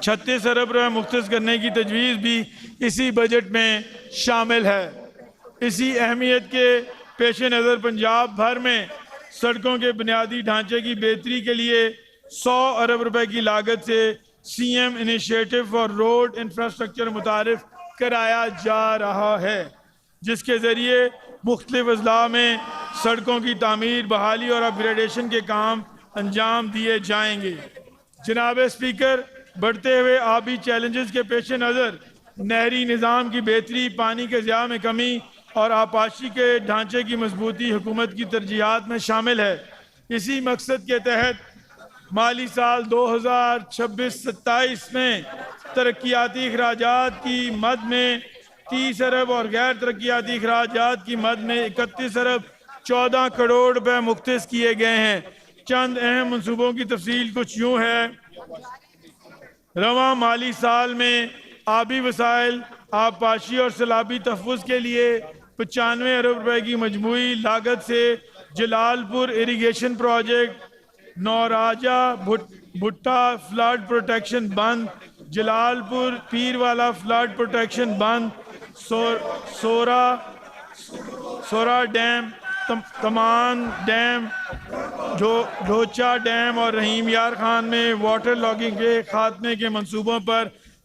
36 ارب روپے مختص کرنے کی تجویز بھی اسی بجٹ میں شامل ہے۔ اسی اہمیت کے پیش نظر پنجاب بھر میں سڑکوں کے بنیادی ڈھانچے کی بہتری کے لیے 100 ارب روپے کی لاگت سے C M initiative for road infrastructure متعارف کرایا جا رہا ہے، جس کے ذریعے مختلف اضلاع میں سڑکوں کی تعمیر، بحالی اور اپ گریڈیشن کے کام انجام دیے جائیں گے۔ جناب اسپیکر، بڑھتے ہوئے آبی چیلنجز کے پیش نظر نہری نظام کی بہتری، پانی کے ضیاع میں کمی اور آبپاشی کے ڈھانچے کی مضبوطی حکومت کی ترجیحات میں شامل ہے۔ اسی مقصد کے تحت مالی سال 2026-27 میں ترقیاتی اخراجات کی مد میں 30 ارب اور غیر ترقیاتی اخراجات کی مد میں 31 ارب 14 کروڑ روپے مختص کیے گئے ہیں۔ چند اہم منصوبوں کی تفصیل کچھ یوں ہے۔ رواں مالی سال میں آبی وسائل، آبپاشی اور سیلابی تحفظ کے لیے 95 ارب روپے کی مجموعی لاگت سے جلال پور اریگیشن پروجیکٹ، نوراجہ بھٹا فلڈ پروٹیکشن بند، جلال پور پیروالا فلڈ پروٹیکشن بند، سورا ڈیم، تمان ڈیم، ڈھوچا ڈیم اور رحیم یار خان میں واٹر لاگنگ کے خاتمے کے منصوبوں پر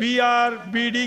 BRBD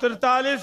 43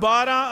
12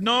9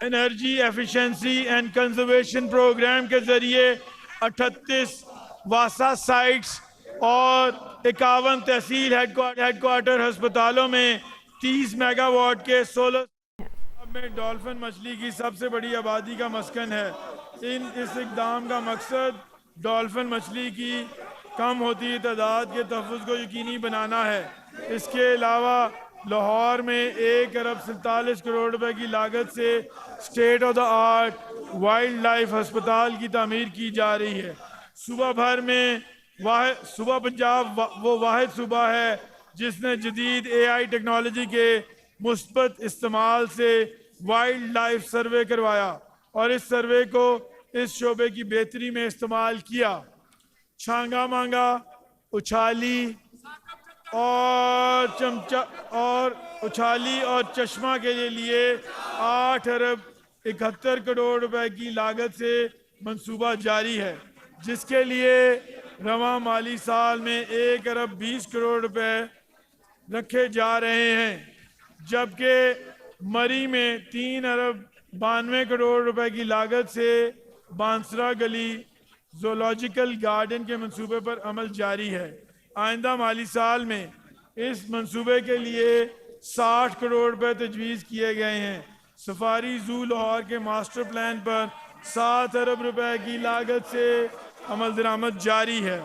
energy efficiency and conservation programme کے ذریعے 38 واسا سائٹس اور 51 تحصیل ہیڈ کوارٹر ہسپتالوں میں 30 میگا واٹ کے سولر میں ڈالفن مچھلی کی سب سے بڑی آبادی کا مسکن ہے۔ اس اقدام کا مقصد ڈالفن مچھلی کی کم ہوتی تعداد کے تحفظ کو یقینی بنانا ہے۔ اس کے علاوہ لاہور میں 1 ارب 47 کروڑ روپے کی لاگت سے state of the art wildlife ہسپتال کی تعمیر کی جا رہی ہے۔ صوبہ بھر میں صوبہ پنجاب وہ واحد صوبہ ہے جس نے جدید AI ٹیکنالوجی کے مثبت استعمال سے وائلڈ لائف سروے کروایا اور اس سروے کو اس شعبے کی بہتری میں استعمال کیا۔ چھانگا مانگا، اچھالی اور چشمہ کے لیے 8 ارب 71 کروڑ روپے کی لاگت سے منصوبہ جاری ہے، جس کے لیے رواں مالی سال میں 1 ارب 20 کروڑ روپے رکھے جا رہے ہیں، جبکہ مری میں 3 ارب 92 کروڑ روپے کی لاگت سے بانسرا گلی زولوجیکل گارڈن کے منصوبے پر عمل جاری ہے۔ آئندہ مالی سال میں اس منصوبے کے لیے 60 کروڑ روپے تجویز کیے گئے ہیں۔ سفاری زو لاہور کے ماسٹر پلان پر 7 ارب روپے کی لاگت سے عمل درآمد جاری ہے۔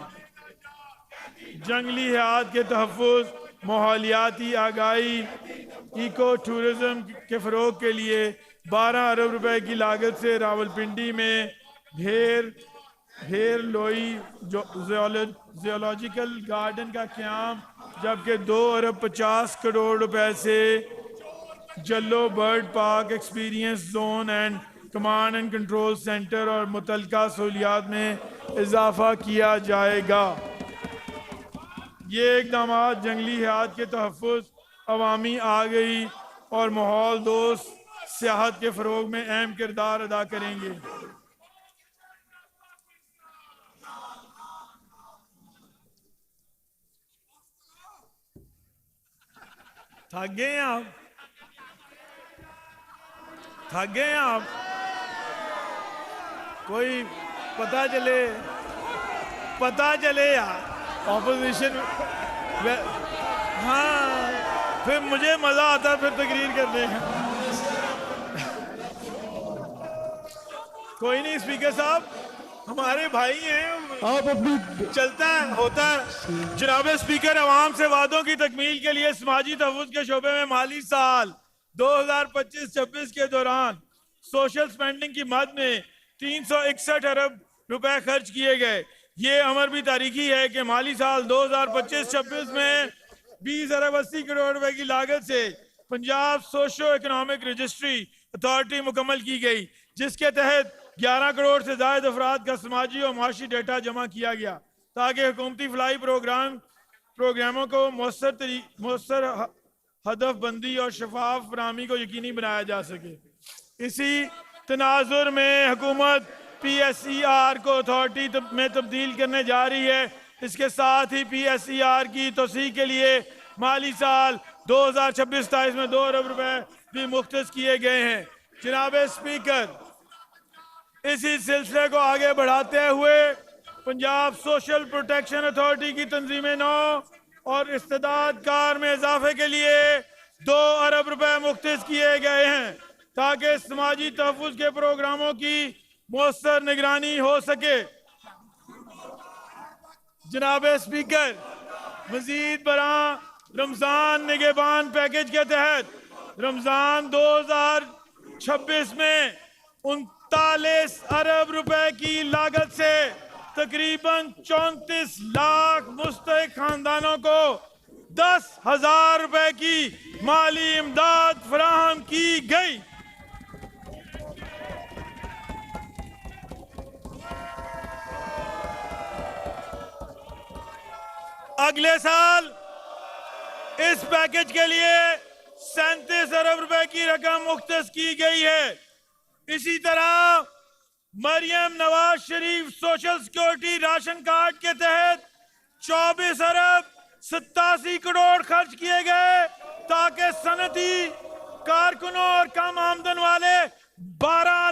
جنگلی حیات کے تحفظ، ماحولیاتی آگاہی، ایکو ٹورزم کے فروغ کے لیے 12 ارب روپے کی لاگت سے راولپنڈی میں بھیر لوئی زیولوجیکل گارڈن کا قیام، جبکہ 2 ارب 50 کروڑ روپے سے جلو bird park experience zone and command and control centre اور متعلقہ سہولیات میں اضافہ کیا جائے گا۔ یہ اقدامات جنگلی حیات کے تحفظ، عوامی آگاہی اور ماحول دوست سیاحت کے فروغ میں اہم کردار ادا کریں گے۔ تھک گئے ہیں آپ کوئی پتہ چلے یار اپوزیشن، ہاں پھر مجھے مزہ آتا ہے پھر تقریر کرنے کا۔ کوئی نہیں، اسپیکر صاحب ہمارے بھائی ہیں، آپ اپنی چلتا ہے ہوتا ہے۔ جناب اسپیکر، عوام سے وعدوں کی تکمیل کے لیے سماجی تحفظ کے شعبے میں مالی سال 2025-26 کے دوران سوشل سپینڈنگ کی مد میں 361 ارب روپے خرچ کیے گئے۔ یہ امر بھی تاریخی ہے کہ مالی سال 2025-26 میں 20 ارب 80 کروڑ روپے کی لاگت سے Punjab socio economic registry authority مکمل کی گئی، جس کے تحت 11 کروڑ سے زائد افراد کا سماجی اور معاشی ڈیٹا جمع کیا گیا تاکہ حکومتی فلاحی پروگراموں کو مؤثر ہدف بندی اور شفاف فراہمی کو یقینی بنایا جا سکے۔ اسی تناظر میں حکومت PSER کو اتھارٹی میں تبدیل کرنے جا رہی ہے۔ اس کے ساتھ ہی PSER کی توسیع کے لیے مالی سال 2026-27 میں 2 ارب روپے بھی مختص کیے گئے ہیں۔ جناب اسپیکر، اسی سلسلے کو آگے بڑھاتے ہوئے پنجاب سوشل پروٹیکشن اتھارٹی کی تنظیم نو اور استعداد کار میں اضافے کے لیے 2 ارب روپے مختص کیے گئے ہیں تاکہ سماجی تحفظ کے پروگراموں کی مؤثر نگرانی ہو سکے۔ جناب اسپیکر، مزید برآں رمضان نگہبان پیکج کے تحت رمضان 2026 میں 39 ارب روپے کی لاگت سے تقریباً 34 لاکھ مستحق خاندانوں کو 10,000 روپے کی مالی امداد فراہم کی گئی۔ اگلے سال اس پیکج کے لیے 37 ارب روپے کی رقم مختص کی گئی ہے۔ اسی طرح مریم نواز شریف سوشل سیکورٹی راشن کارڈ کے تحت 24 ارب 87 کروڑ خرچ کیے گئے تاکہ صنعتی کارکنوں اور کم آمدن والے 12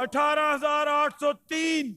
18,803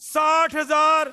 60,000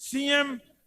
CM